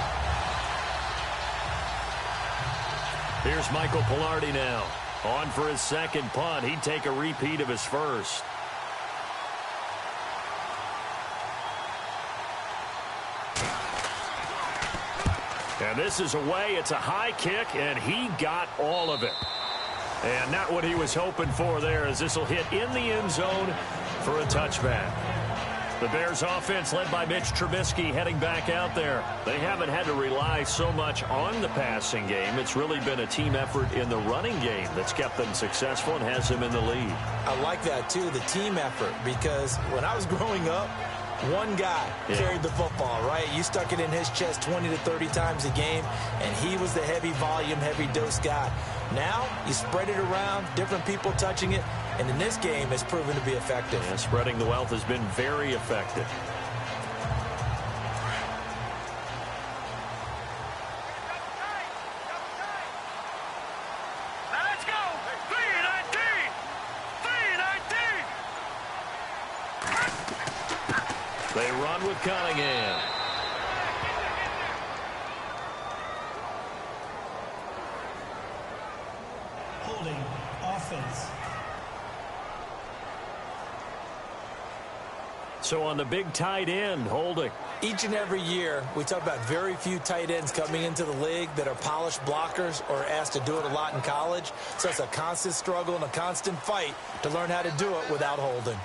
Here's Michael Pilardi now. On for his 2nd punt. He'd take a repeat of his 1st. And this is away. It's a high kick, and he got all of it. And not what he was hoping for there, as this will hit in the end zone for a touchback. The Bears offense led by Mitch Trubisky heading back out there. They haven't had to rely so much on the passing game. It's really been a team effort in the running game that's kept them successful and has them in the lead. I like that, too, the team effort, because when I was growing up, one guy carried the football, right? You stuck it in his chest 20 to 30 times a game, and he was the heavy volume, heavy dose guy. Now, you spread it around, different people touching it, and in this game, it's proven to be effective. And spreading the wealth has been very effective. Now let's go. 3-19. 3-19. They run with Cunningham. Holding offense. So on the big tight end, holding. Each and every year, we talk about very few tight ends coming into the league that are polished blockers or asked to do it a lot in college. So it's a constant struggle and a constant fight to learn how to do it without holding.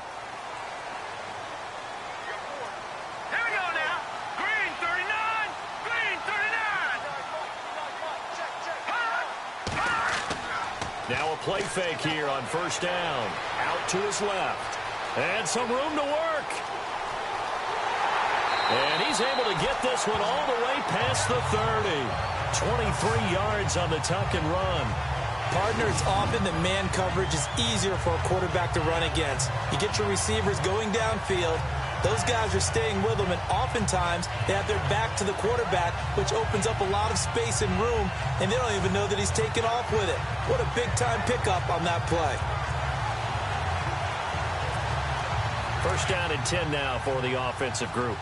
Here we go now. Green 39. Green 39. Now a play fake here on 1st down. Out to his left. And some room to work. And he's able to get this one all the way past the 30. 23 yards on the tuck and run. Partner, it's often that man coverage is easier for a quarterback to run against. You get your receivers going downfield. Those guys are staying with them, and oftentimes they have their back to the quarterback, which opens up a lot of space and room, and they don't even know that he's taken off with it. What a big-time pickup on that play. 1st down and 10 now for the offensive group.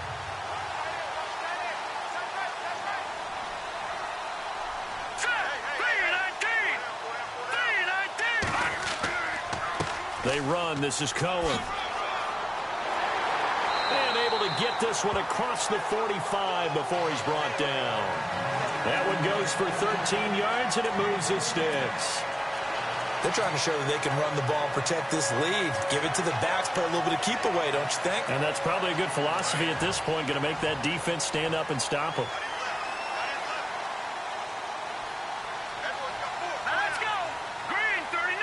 They run. This is Cohen. And able to get this one across the 45 before he's brought down. That one goes for 13 yards, and it moves his sticks. They're trying to show that they can run the ball and protect this lead. Give it to the backs, put a little bit of keep away, don't you think? And that's probably a good philosophy at this point, going to make that defense stand up and stop them. Let's go. Green 39.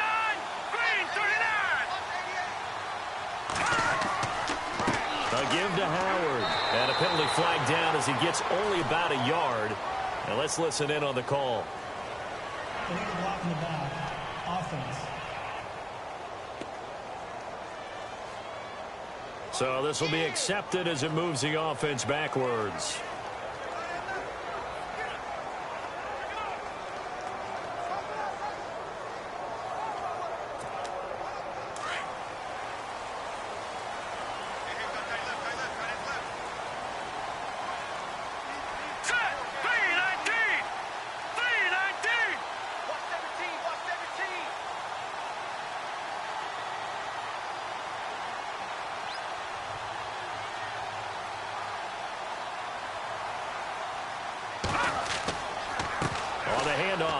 Green 39. A give to Howard. And a penalty flag down as he gets only about a yard. Now let's listen in on the call. Illegal block in the back. Offense. So this will be accepted as it moves the offense backwards.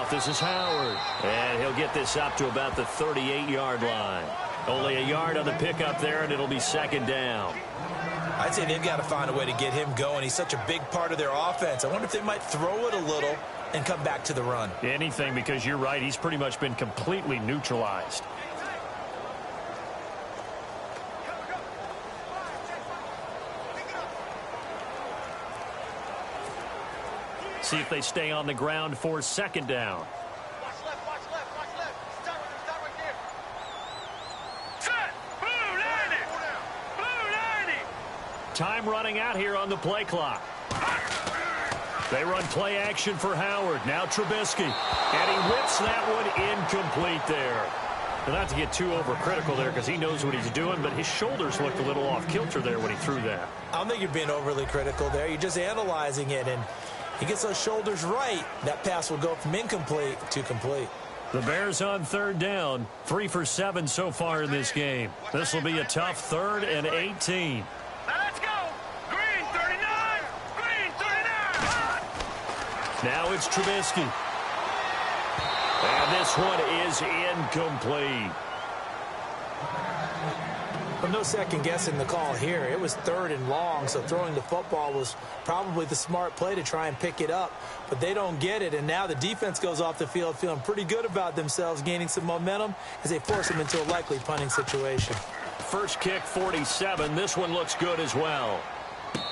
This is Howard. And he'll get this up to about the 38-yard line. Only a yard on the pickup there, and it'll be second down. I'd say they've got to find a way to get him going. He's such a big part of their offense. I wonder if they might throw it a little and come back to the run. Anything, because you're right. He's pretty much been completely neutralized. See if they stay on the ground for second down. Watch left, watch left, watch left. Stop right there. Set! Blue 90! Blue 90! Time running out here on the play clock. They run play action for Howard. Now Trubisky. And he whips that one incomplete there. And not to get too overcritical there because he knows what he's doing, but his shoulders looked a little off kilter there when he threw that. I don't think you're being overly critical there. You're just analyzing it, and he gets those shoulders right. That pass will go from incomplete to complete. The Bears on third down. 3 for 7 so far in this game. This will be a tough 3rd and 18. Now let's go! Green 39! Green 39! Now it's Trubisky. And this one is incomplete. But no second guessing the call here. It was 3rd and long, so throwing the football was probably the smart play to try and pick it up. But they don't get it, and now the defense goes off the field feeling pretty good about themselves, gaining some momentum as they force them into a likely punting situation. First kick, 47. This one looks good as well.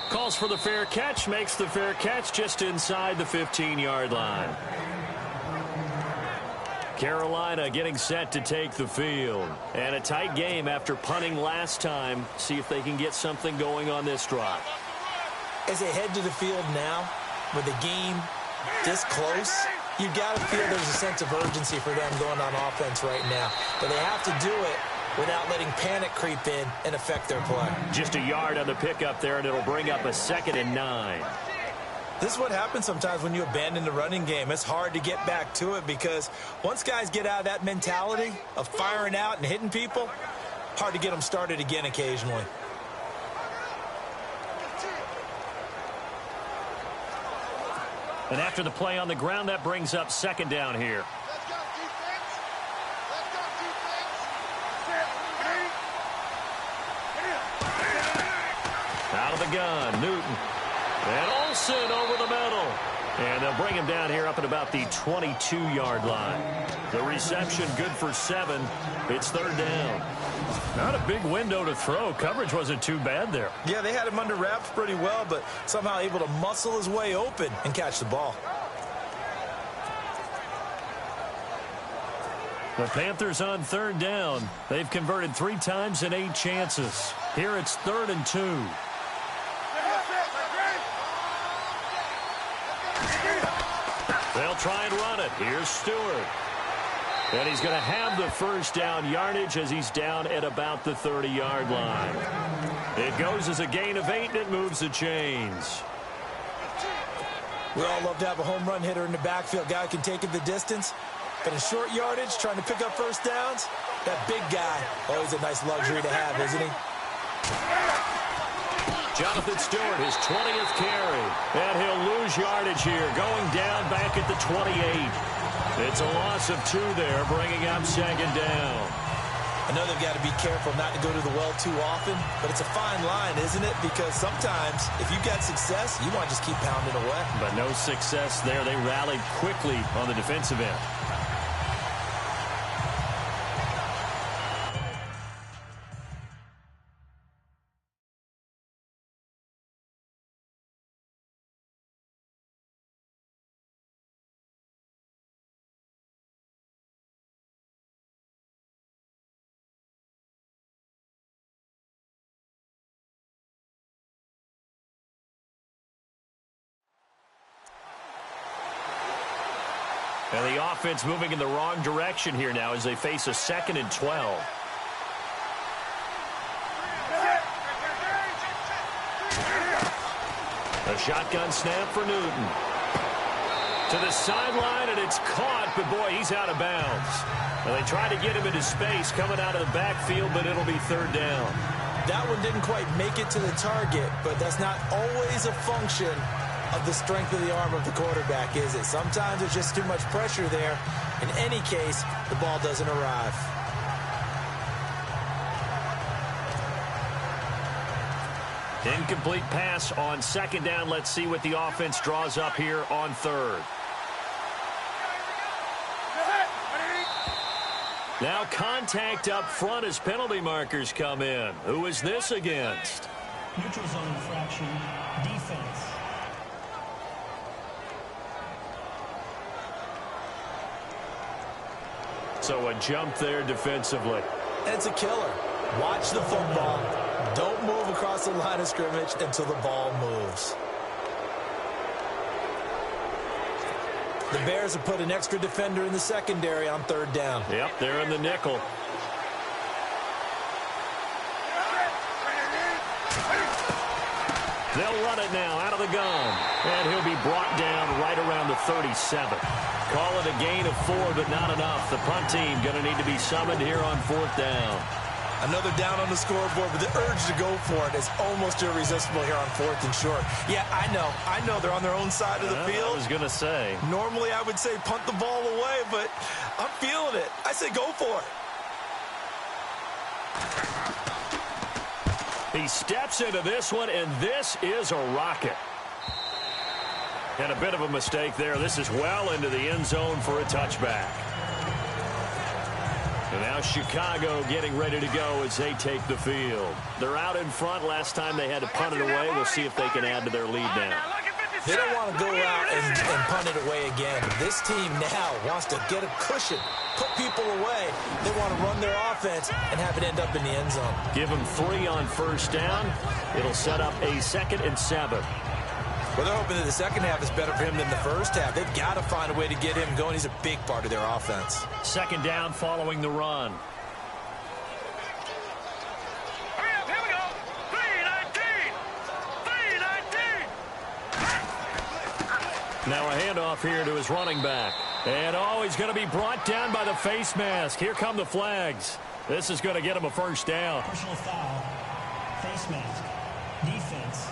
Calls for the fair catch, makes the fair catch just inside the 15-yard line. Carolina getting set to take the field. And a tight game after punting last time. See if they can get something going on this drive. As they head to the field now, with the game this close, you got to feel there's a sense of urgency for them going on offense right now. But they have to do it without letting panic creep in and affect their play. Just a yard on the pickup there, and it'll bring up a 2nd and 9. This is what happens sometimes when you abandon the running game. It's hard to get back to it because once guys get out of that mentality of firing out and hitting people, hard to get them started again occasionally. And after the play on the ground, that brings up 2nd down here. Let's go, defense! Let's go, defense! Out of the gun, Newton. And Olsen over the middle. And they'll bring him down here up at about the 22-yard line. The reception good for 7. It's 3rd down. Not a big window to throw. Coverage wasn't too bad there. Yeah, they had him under wraps pretty well, but somehow able to muscle his way open and catch the ball. The Panthers on 3rd down. They've converted 3 times in 8 chances. Here it's 3rd and 2. They'll try and run it. Here's Stewart. And he's going to have the first down yardage as he's down at about the 30-yard line. It goes as a gain of 8, and it moves the chains. We all love to have a home run hitter in the backfield. Guy can take it the distance. But in short yardage, trying to pick up first downs, that big guy, always a nice luxury to have, isn't he? Jonathan Stewart, his 20th carry. And he'll lose yardage here, going down back at the 28. It's a loss of 2 there, bringing up 2nd down. I know they've got to be careful not to go to the well too often, but it's a fine line, isn't it? Because sometimes, if you've got success, you want to just keep pounding away. But no success there. They rallied quickly on the defensive end. And the offense moving in the wrong direction here now as they face a 2nd and 12. A shotgun snap for Newton. To the sideline, and it's caught, but boy, he's out of bounds. Well, they try to get him into space coming out of the backfield, but it'll be 3rd down. That one didn't quite make it to the target, but that's not always a function of the strength of the arm of the quarterback, is it? Sometimes there's just too much pressure there. In any case, the ball doesn't arrive. Incomplete pass on second down. Let's see what the offense draws up here on third. Now contact up front as penalty markers come in. Who is this against? Neutral zone infraction, defense. So a jump there defensively. It's a killer. Watch the football. Don't move across the line of scrimmage until the ball moves. The Bears have put an extra defender in the secondary on third down. Yep, they're in the nickel. They'll run it now out of the gun. And he'll be brought down right around the 37. Call it a gain of 4, but not enough. The punt team going to need to be summoned here on fourth down. Another down on the scoreboard, but the urge to go for it is almost irresistible here on fourth and short. Yeah, I know they're on their own side of the field. I was going to say. Normally I would say punt the ball away, but I'm feeling it. I say go for it. He steps into this one, and this is a rocket. And a bit of a mistake there. This is well into the end zone for a touchback. And now Chicago getting ready to go as they take the field. They're out in front. Last time they had to punt it away. We'll see if they can add to their lead now. They don't want to go out and punt it away again. This team now wants to get a cushion, put people away. They want to run their offense and have it end up in the end zone. Give them 3 on first down. It'll set up a 2nd and 7. Well, they're hoping that the second half is better for him than the first half. They've got to find a way to get him going. He's a big part of their offense. Second down following the run. Here we go. 3-19. 3-19. Now a handoff here to his running back. And he's going to be brought down by the face mask. Here come the flags. This is going to get him a first down. Personal foul, face mask, defense.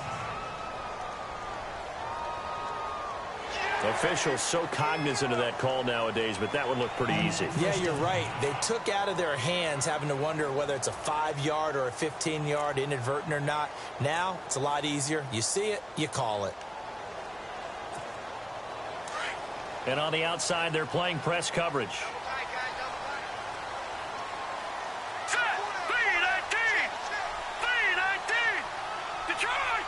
Officials so cognizant of that call nowadays, but that would look pretty easy. Yeah, you're right. They took out of their hands having to wonder whether it's a 5-yard or a 15-yard, inadvertent or not. Now, it's a lot easier. You see it, you call it. And on the outside, they're playing press coverage. Set. 3-19. 3-19. Detroit.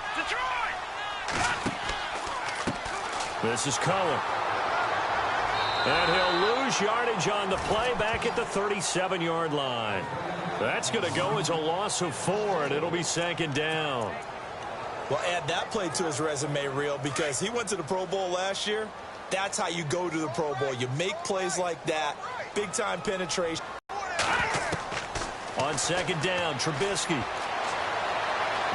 This is Cohen. And he'll lose yardage on the play back at the 37-yard line. That's going to go as a loss of 4, and it'll be 2nd down. Well, add that play to his resume reel because he went to the Pro Bowl last year. That's how you go to the Pro Bowl. You make plays like that, big-time penetration. On 2nd down, Trubisky.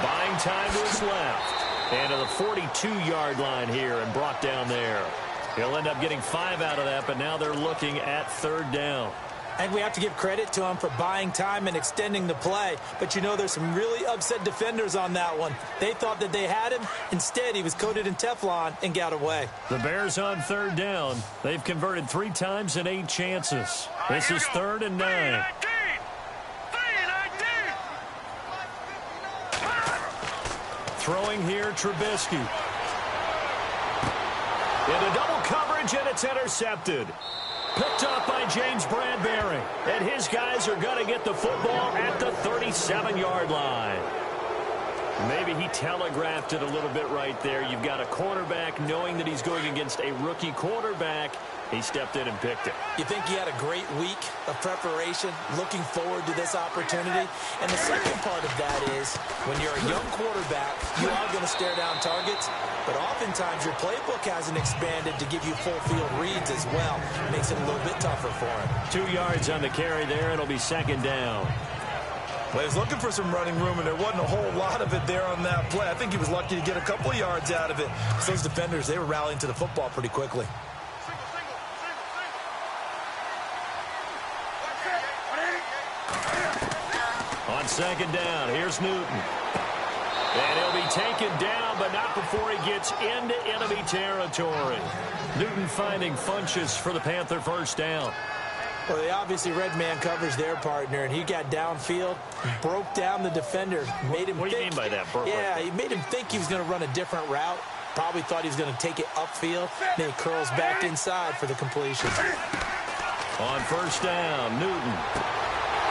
Buying time to his left. And to the 42-yard line here and brought down there. He'll end up getting 5 out of that, but now they're looking at 3rd down. And we have to give credit to him for buying time and extending the play. But, you know, there's some really upset defenders on that one. They thought that they had him. Instead, he was coated in Teflon and got away. The Bears on 3rd down. They've converted 3 times in 8 chances. This is 3rd and 9. Throwing here, Trubisky. Into double coverage, and it's intercepted. Picked up by James Bradbury. And his guys are going to get the football at the 37-yard line. Maybe he telegraphed it a little bit right there. You've got a cornerback knowing that he's going against a rookie quarterback. He stepped in and picked it. You think he had a great week of preparation, looking forward to this opportunity? And the second part of that is, when you're a young quarterback, you are going to stare down targets, but oftentimes your playbook hasn't expanded to give you full field reads as well. It makes it a little bit tougher for him. 2 yards on the carry there. It'll be 2nd down. Well, he was looking for some running room, and there wasn't a whole lot of it there on that play. I think he was lucky to get a couple of yards out of it. So those defenders, they were rallying to the football pretty quickly. On 2nd down, here's Newton. And he'll be taken down, but not before he gets into enemy territory. Newton finding Funchess for the Panther first down. Well, they obviously red man covers their partner, and he got downfield, broke down the defender, made him What do you mean by that? Yeah, he made him think he was going to run a different route. Probably thought he was going to take it upfield. Then he curls back inside for the completion. On first down, Newton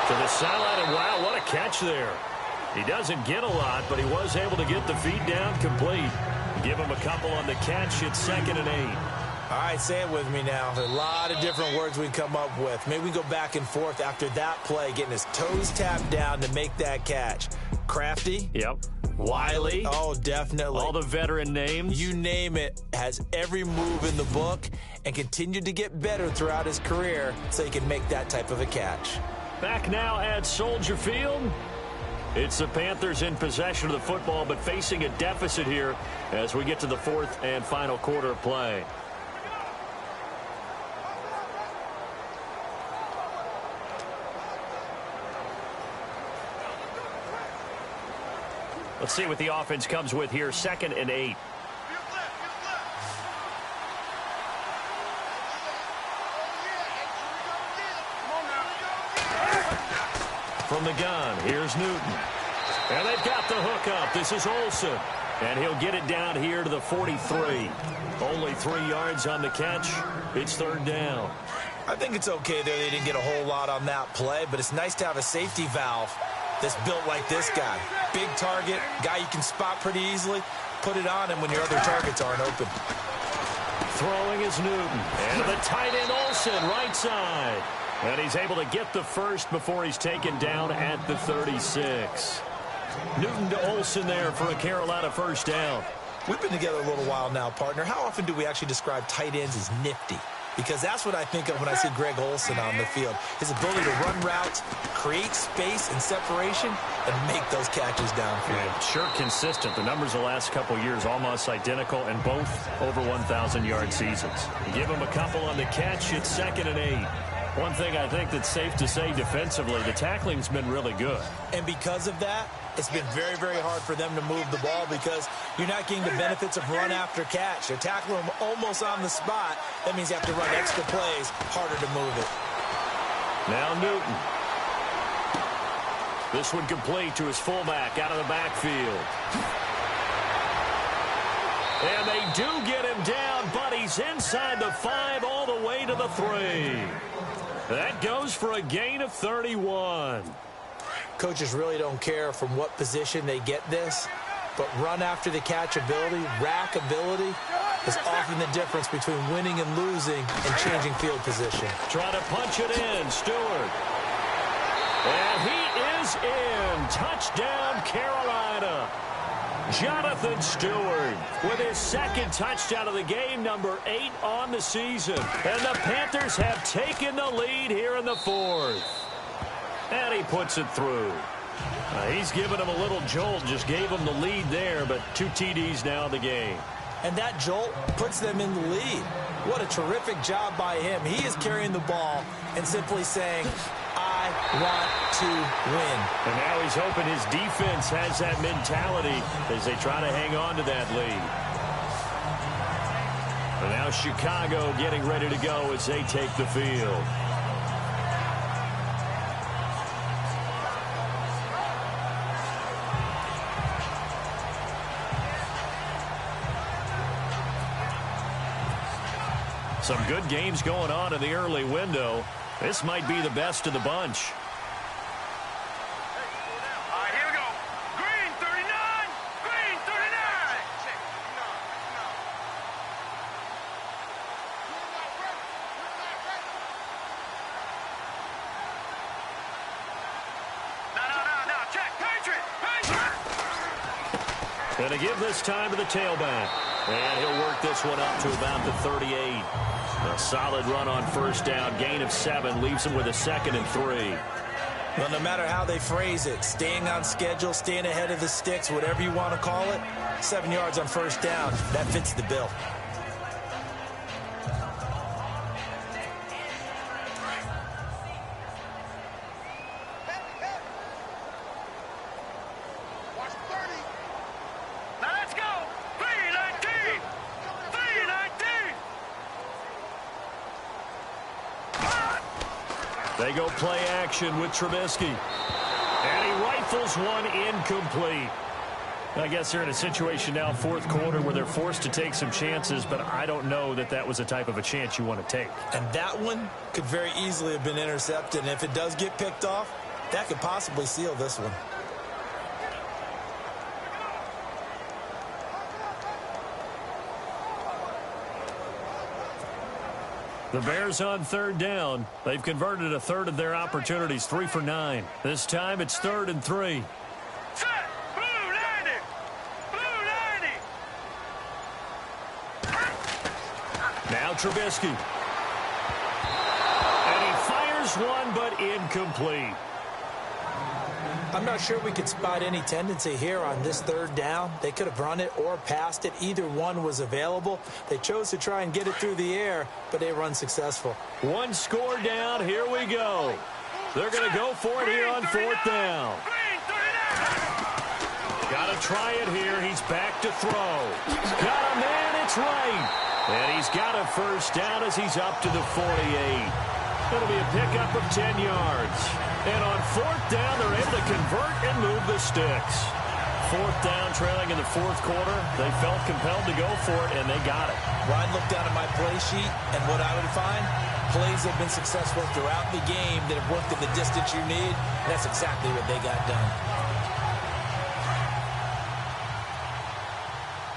to the sideline, and wow, what a catch there. He doesn't get a lot, but he was able to get the feet down complete. Give him a couple on the catch. It's 2nd and 8. All right, say it with me now. There are a lot of different words we come up with. Maybe we go back and forth after that play, getting his toes tapped down to make that catch. Crafty. Yep. Wiley. Oh, definitely. All the veteran names. You name it. Has every move in the book and continued to get better throughout his career so he can make that type of a catch. Back now at Soldier Field. It's the Panthers in possession of the football, but facing a deficit here as we get to the 4th and final quarter of play. Let's see what the offense comes with here. 2nd and 8. From the gun, here's Newton. And they've got the hook up. This is Olsen. And he'll get it down here to the 43. Only 3 yards on the catch. It's 3rd down. I think it's okay there. They didn't get a whole lot on that play, but it's nice to have a safety valve that's built like this guy. Big target, guy you can spot pretty easily. Put it on him when your other targets aren't open. Throwing is Newton. And the tight end Olsen, right side. And he's able to get the first before he's taken down at the 36. Newton to Olsen there for a Carolina first down. We've been together a little while now, partner. How often do we actually describe tight ends as nifty? Because that's what I think of when I see Greg Olsen on the field. His ability to run routes, create space and separation, and make those catches downfield. Yeah, sure consistent. The numbers the last couple years almost identical, and both over 1,000-yard seasons. Give him a couple on the catch. It's 2nd and 8. One thing I think that's safe to say defensively, the tackling's been really good. And because of that, it's been very, very hard for them to move the ball because you're not getting the benefits of run after catch. They're tackling them almost on the spot. That means you have to run extra plays, harder to move it. Now Newton. This one complete to his fullback out of the backfield. And they do get him down, but he's inside the 5 all the way to the 3. That goes for a gain of 31. Coaches really don't care from what position they get this, but run after the catch ability, rack ability, is often the difference between winning and losing and changing field position. Trying to punch it in, Stewart. And he is in. Touchdown, Carolina. Jonathan Stewart with his 2nd touchdown of the game, number 8 on the season. And the Panthers have taken the lead here in the 4th. And he puts it through. He's given him a little jolt, just gave him the lead there, but 2 TDs now in the game. And that jolt puts them in the lead. What a terrific job by him. He is carrying the ball and simply saying, I want to win. And now he's hoping his defense has that mentality as they try to hang on to that lead. And now Chicago getting ready to go as they take the field. Some good games going on in the early window. This might be the best of the bunch. All right, here we go. Green 39. Green 39. No. Check. Patriot. And to give this time to the tailback. And he'll work this one up to about the 38. A solid run on first down. Gain of 7 leaves him with a 2nd and 3. Well, no matter how they phrase it, staying on schedule, staying ahead of the sticks, whatever you want to call it, 7 yards on first down, that fits the bill. Watch 30. They go play action with Trubisky. And he rifles one incomplete. I guess they're in a situation now, fourth quarter, where they're forced to take some chances, but I don't know that that was the type of a chance you want to take. And that one could very easily have been intercepted. And if it does get picked off, that could possibly seal this one. The Bears on third down. They've converted a third of their opportunities, 3 for 9. This time it's 3rd and 3. Set! Blue 90! Blue 90! Now Trubisky. And he fires one, but incomplete. I'm not sure we could spot any tendency here on this third down. They could have run it or passed it. Either one was available. They chose to try and get it through the air, but they were unsuccessful. One score down. Here we go. They're going to go for it here on 4th down. Got to try it here. He's back to throw. Got a man. It's right. And he's got a first down as he's up to the 48. It'll be a pickup of 10 yards. And on 4th down, they're able to convert and move the sticks. 4th down, trailing in the 4th quarter. They felt compelled to go for it, and they got it. Ryan looked down at my play sheet, and what I would find, plays have been successful throughout the game that have worked in the distance you need. And that's exactly what they got done.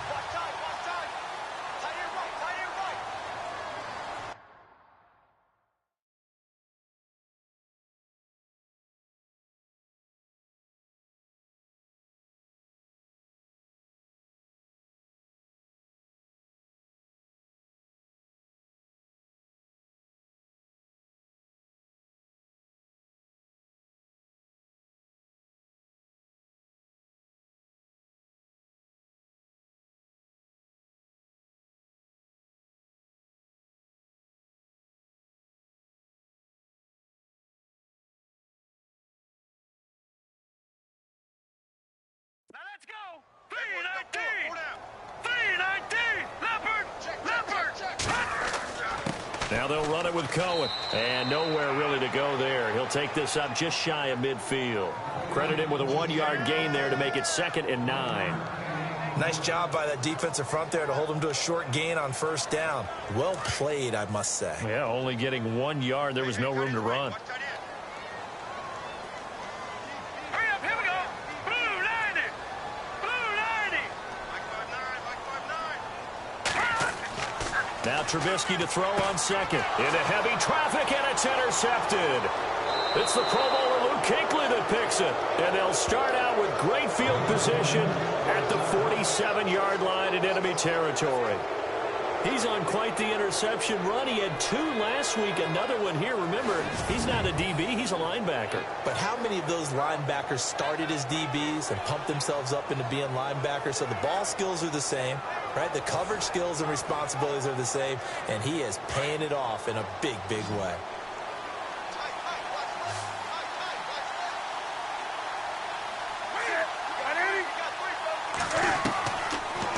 Watch time, watch time! Tight end right, tight end right! Now let's go! 319! 319! Leopard! Leopard! Now they'll run it with Cohen. And nowhere really to go there. He'll take this up just shy of midfield. Credit him with a 1-yard gain there to make it 2nd and 9. Nice job by that defensive front there to hold him to a short gain on 1st down. Well played, I must say. Yeah, only getting 1 yard. There was no room to run. Hurry up, here we go! Blue 90! Blue 90! Now Trubisky to throw on 2nd. Into heavy traffic, and it's intercepted. It's the Pro Bowler Luke Kuechly that picks it. And they'll start out with great field position at the 47-yard line in enemy territory. He's on quite the interception run. He had 2 last week, another one here. Remember, he's not a DB, he's a linebacker. But how many of those linebackers started as DBs and pumped themselves up into being linebackers? So the ball skills are the same, right? The coverage skills and responsibilities are the same, and he is paying it off in a big, big way.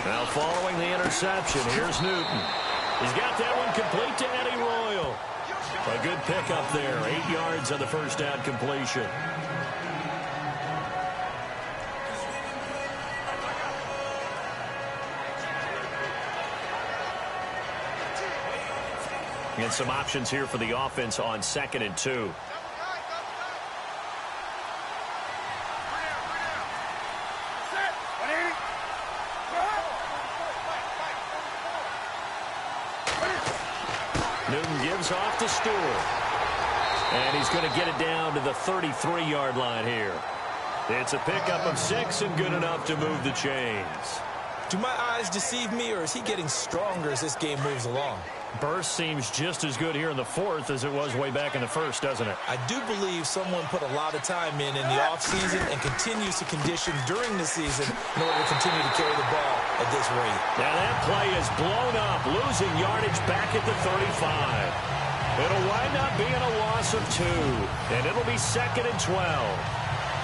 Now following the interception, here's Newton. He's got that one complete to Eddie Royal. A good pickup there, 8 yards on the first down completion. And some options here for the offense on 2nd and 2. Newton gives off to Stewart. And he's going to get it down to the 33-yard line here. It's a pickup of 6 and good enough to move the chains. Do my eyes deceive me, or is he getting stronger as this game moves along? Burst seems just as good here in the 4th as it was way back in the 1st, doesn't it? I do believe someone put a lot of time in the offseason and continues to condition during the season in order to continue to carry the ball at this rate. Now that play is blown up, losing yardage back at the 35. It'll wind up being a loss of 2, and it'll be 2nd and 12.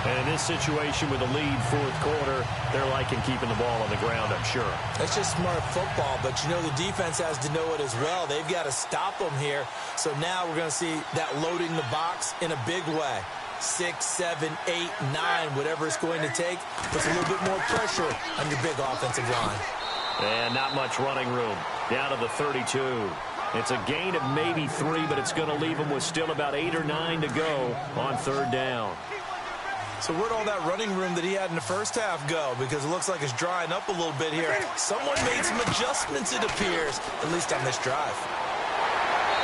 And in this situation with a lead fourth quarter, they're liking keeping the ball on the ground, I'm sure. That's just smart football, but you know the defense has to know it as well. They've got to stop them here. So now we're going to see that loading the box in a big way. 6, 7, 8, 9, whatever it's going to take, puts a little bit more pressure on your big offensive line. And not much running room. Down to the 32. It's a gain of maybe 3, but it's going to leave them with still about 8 or 9 to go on third down. So where'd all that running room that he had in the first half go? Because it looks like it's drying up a little bit here. Someone made some adjustments, it appears, at least on this drive.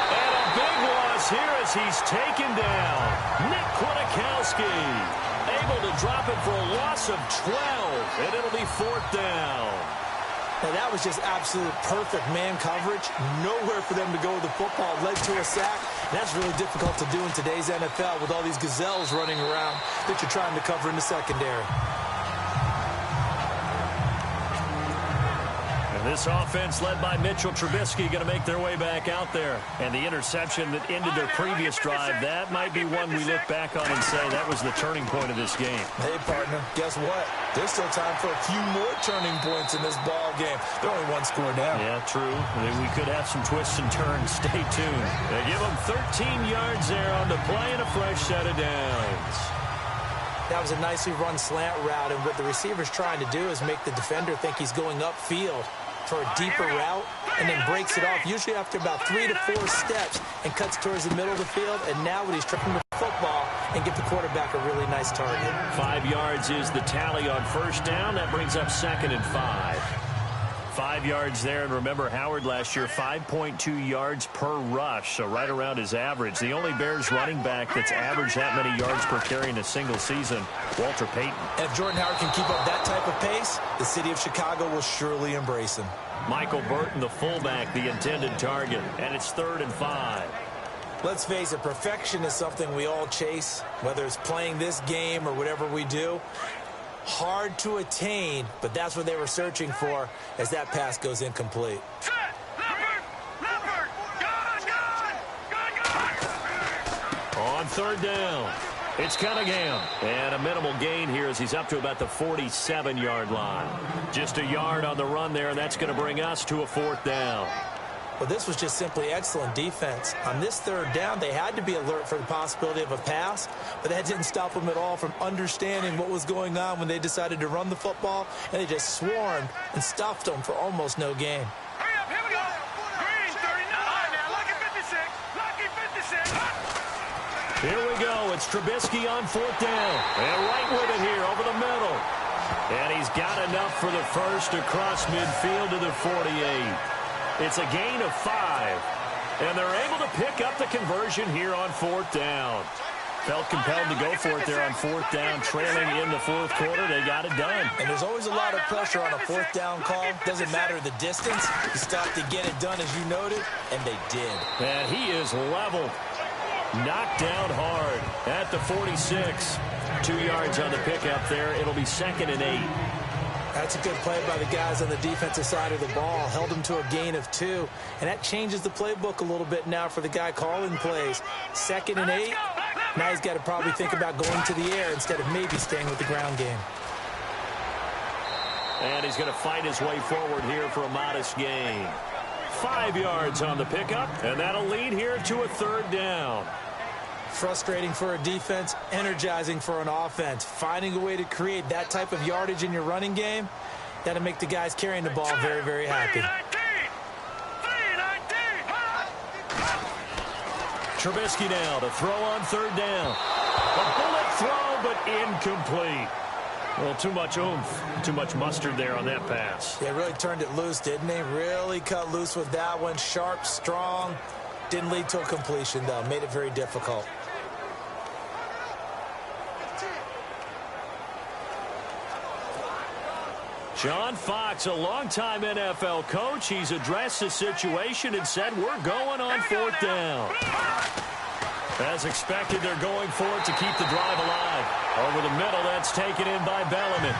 And a big loss here as he's taken down. Nick Kwiatkowski able to drop it for a loss of 12, and it'll be fourth down. Now, that was just absolute perfect man coverage. Nowhere for them to go with the football. Led to a sack. And that's really difficult to do in today's NFL with all these gazelles running around that you're trying to cover in the secondary. And this offense led by Mitchell Trubisky going to make their way back out there. And the interception that ended their previous drive, that might be one we look back on and say that was the turning point of this game. Hey, partner, guess what? There's still time for a few more turning points in this ball game. They're only one score down. Yeah, true. We could have some twists and turns. Stay tuned. They give them 13 yards there on the play and a fresh set of downs. That was a nicely run slant route, and what the receiver's trying to do is make the defender think he's going upfield for a deeper route, and then breaks it off, usually after about 3 to 4 steps, and cuts towards the middle of the field. And now when he's trying the football and get the quarterback a really nice target. 5 yards is the tally on first down. That brings up 2nd and 5. 5 yards there, and remember Howard last year, 5.2 yards per rush, so right around his average. The only Bears running back that's averaged that many yards per carry in a single season, Walter Payton. And if Jordan Howard can keep up that type of pace, the city of Chicago will surely embrace him. Michael Burton, the fullback, the intended target, and it's 3rd and 5. Let's face it, perfection is something we all chase, whether it's playing this game or whatever we do. Hard to attain, but that's what they were searching for as that pass goes incomplete. On third down, it's Cunningham. And a minimal gain here as he's up to about the 47-yard line. Just a yard on the run there, and that's going to bring us to a 4th down. Well, this was just simply excellent defense. On this third down, they had to be alert for the possibility of a pass, but that didn't stop them at all from understanding what was going on when they decided to run the football, and they just swarmed and stuffed them for almost no gain. Hurry up, here we go. Green, 39. Now, lucky 56. Lucky 56. Here we go. It's Trubisky on 4th down. And right with it here over the middle. And he's got enough for the first across midfield to the 48. It's a gain of 5. And they're able to pick up the conversion here on 4th down. Felt compelled to go for it there on 4th down, trailing in the 4th quarter. They got it done. And there's always a lot of pressure on a 4th down call. Doesn't matter the distance. You stop to get it done, as you noted, and they did. And he is leveled. Knocked down hard at the 46. 2 yards on the pickup there. It'll be 2nd and 8. That's a good play by the guys on the defensive side of the ball. Held them to a gain of 2. And that changes the playbook a little bit now for the guy calling plays. 2nd and 8. Now he's got to probably think about going to the air instead of maybe staying with the ground game. And he's going to fight his way forward here for a modest gain. 5 yards on the pickup, and that'll lead here to a 3rd down. Frustrating for a defense, energizing for an offense. Finding a way to create that type of yardage in your running game, that'll make the guys carrying the ball very, very happy. Trubisky now to throw on 3rd down. A bullet throw, but incomplete. Well, too much oomph, too much mustard there on that pass. Yeah, really turned it loose, didn't he? Really cut loose with that one. Sharp, strong. Didn't lead to a completion, though. Made it very difficult. John Fox, a longtime NFL coach. He's addressed the situation and said, we're going on 4th down. As expected, they're going for it to keep the drive alive. Over the middle, that's taken in by Belliman.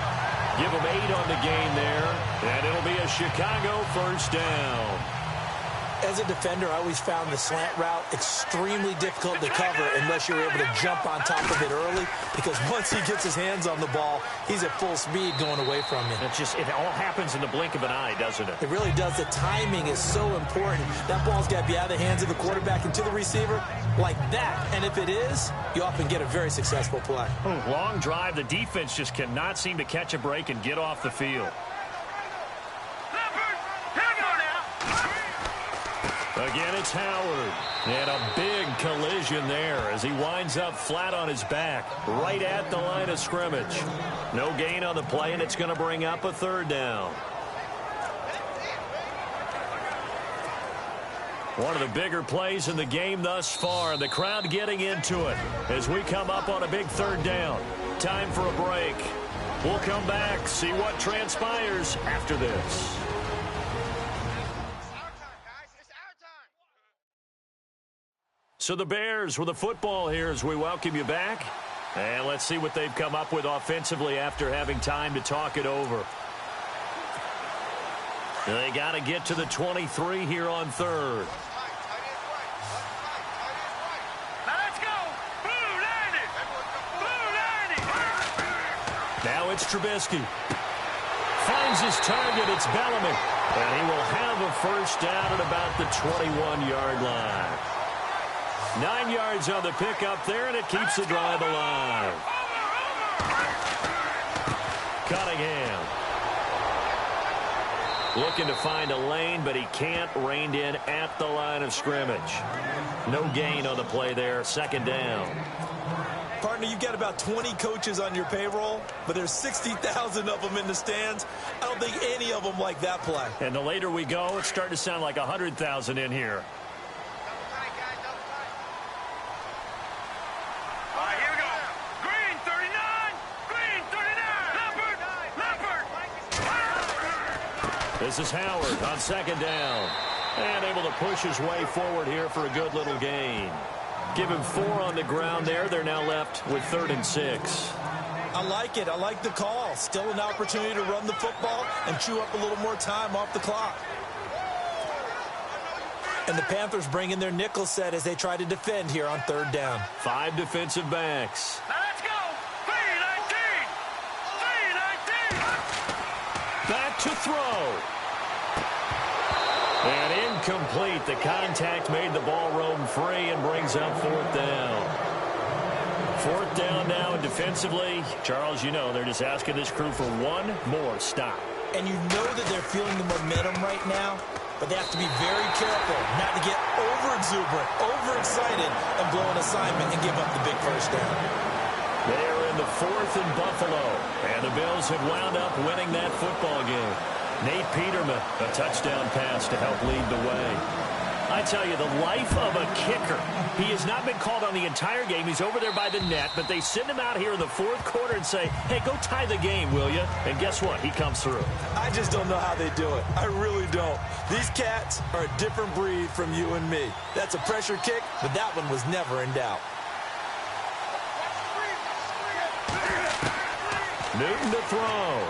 Give them 8 on the game there, and it'll be a Chicago 1st down. As a defender, I always found the slant route extremely difficult to cover unless you're able to jump on top of it early, because once he gets his hands on the ball, he's at full speed going away from you. It all happens in the blink of an eye, doesn't it? It really does. The timing is so important. That ball's got to be out of the hands of the quarterback and to the receiver like that. And if it is, you often get a very successful play. Long drive. The defense just cannot seem to catch a break and get off the field. Again, it's Howard. And a big collision there as he winds up flat on his back, right at the line of scrimmage. No gain on the play, and it's going to bring up a third down. One of the bigger plays in the game thus far. The crowd getting into it as we come up on a big third down. Time for a break. We'll come back, see what transpires after this. So the Bears with the football here as we welcome you back. And let's see what they've come up with offensively after having time to talk it over. They got to get to the 23 here on third. Now it's Trubisky. Finds his target. It's Bellamy. And he will have a first down at about the 21-yard line. 9 yards on the pickup there, and it keeps the drive alive. Cunningham. Looking to find a lane, but he can't. Reined in at the line of scrimmage. No gain on the play there. Second down. Partner, you've got about 20 coaches on your payroll, but there's 60,000 of them in the stands. I don't think any of them like that play. And the later we go, it's starting to sound like 100,000 in here. This is Howard on second down. And able to push his way forward here for a good little gain. Give him 4 on the ground there. They're now left with 3rd and 6. I like it. I like the call. Still an opportunity to run the football and chew up a little more time off the clock. And the Panthers bring in their nickel set as they try to defend here on 3rd down. 5 defensive backs. Now let's go. 3-19. 3-19. Back to throw. And incomplete. The contact made the ball roam free and brings up 4th down. 4th down now, and defensively, Charles, you know, they're just asking this crew for one more stop. And you know that they're feeling the momentum right now, but they have to be very careful not to get over-exuberant, overexcited, and blow an assignment and give up the big first down. They are in the 4th in Buffalo, and the Bills have wound up winning that football game. Nate Peterman, a touchdown pass to help lead the way. I tell you, the life of a kicker. He has not been called on the entire game. He's over there by the net, but they send him out here in the 4th quarter and say, hey, go tie the game, will you? And guess what? He comes through. I just don't know how they do it. I really don't. These cats are a different breed from you and me. That's a pressure kick, but that one was never in doubt. Newton to throw.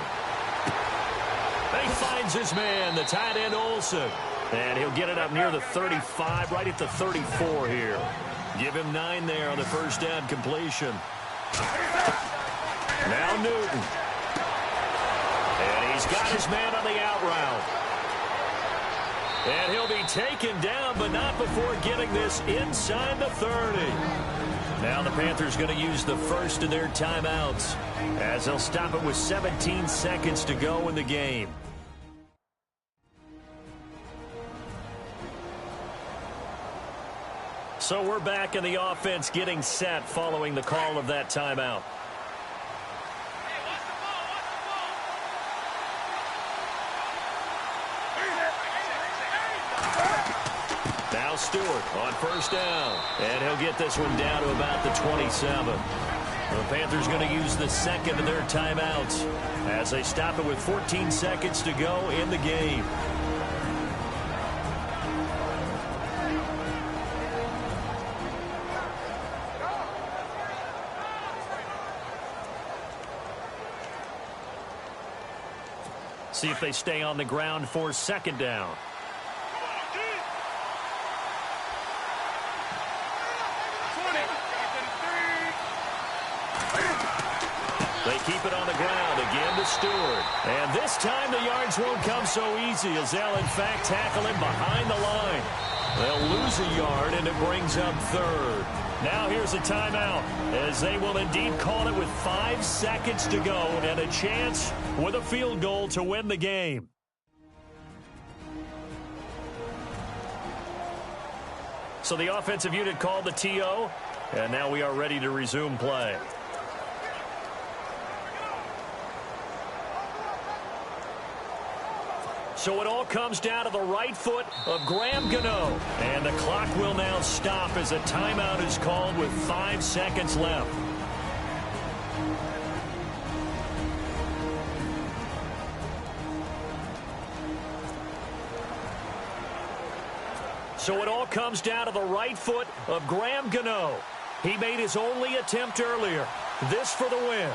He finds his man, the tight end Olsen. And he'll get it up near the 35, right at the 34 here. Give him 9 there on the first down completion. Now Newton. And he's got his man on the out route. And he'll be taken down, but not before getting this inside the 30. Now the Panthers going to use the first of their timeouts as they'll stop it with 17 seconds to go in the game. So we're back in the offense getting set following the call of that timeout. Now Stewart on first down. And he'll get this one down to about the 27. The Panthers going to use the second of their timeouts as they stop it with 14 seconds to go in the game. See if they stay on the ground for second down. They keep it on the ground again to Stewart. And this time the yards won't come so easy as they'll, in fact, tackle him behind the line. They'll lose a yard, and it brings up third. Now here's a timeout as they will indeed call it with 5 seconds to go and a chance with a field goal to win the game. So the offensive unit called the TO, and now we are ready to resume play. So it all comes down to the right foot of Graham Gano. And the clock will now stop as a timeout is called with 5 seconds left. So it all comes down to the right foot of Graham Gano. He made his only attempt earlier. This for the win.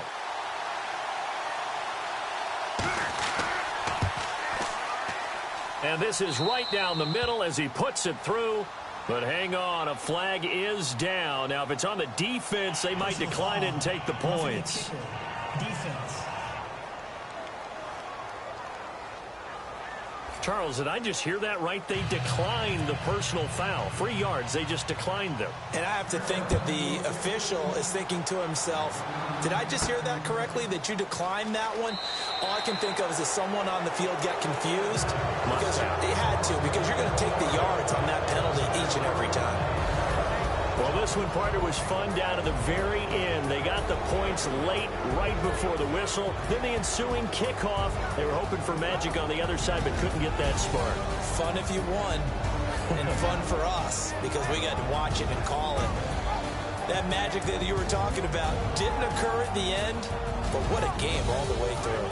And this is right down the middle as he puts it through. But hang on, a flag is down. Now, if it's on the defense, they might decline it and take the points. Defense. Charles, did I just hear that right? They declined the personal foul. 3 yards, they just declined them. And I have to think that the official is thinking to himself, did I just hear that correctly, that you declined that one? All I can think of is that someone on the field got confused. Because they had to, because you're going to take the yards on that penalty each and every time. Well, this one, partner, was fun down to the very end. They got the points late, right before the whistle. Then the ensuing kickoff. They were hoping for magic on the other side, but couldn't get that spark. Fun if you won, and fun for us, because we got to watch it and call it. That magic that you were talking about didn't occur at the end, but what a game all the way through.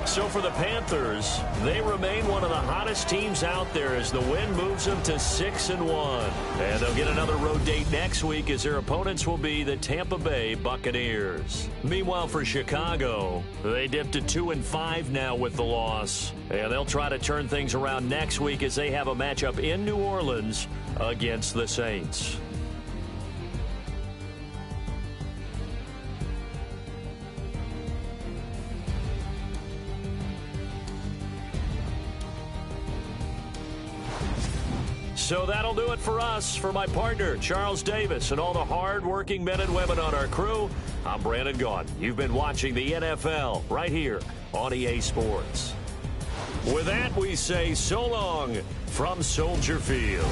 So for the Panthers, they remain one of the hottest teams out there as the win moves them to 6-1. And they'll get another road date next week as their opponents will be the Tampa Bay Buccaneers. Meanwhile, for Chicago, they dipped to 2-5 now with the loss. And they'll try to turn things around next week as they have a matchup in New Orleans against the Saints. So that'll do it for us. For my partner, Charles Davis, and all the hard-working men and women on our crew, I'm Brandon Gaudin. You've been watching the NFL right here on EA Sports. With that, we say so long from Soldier Field.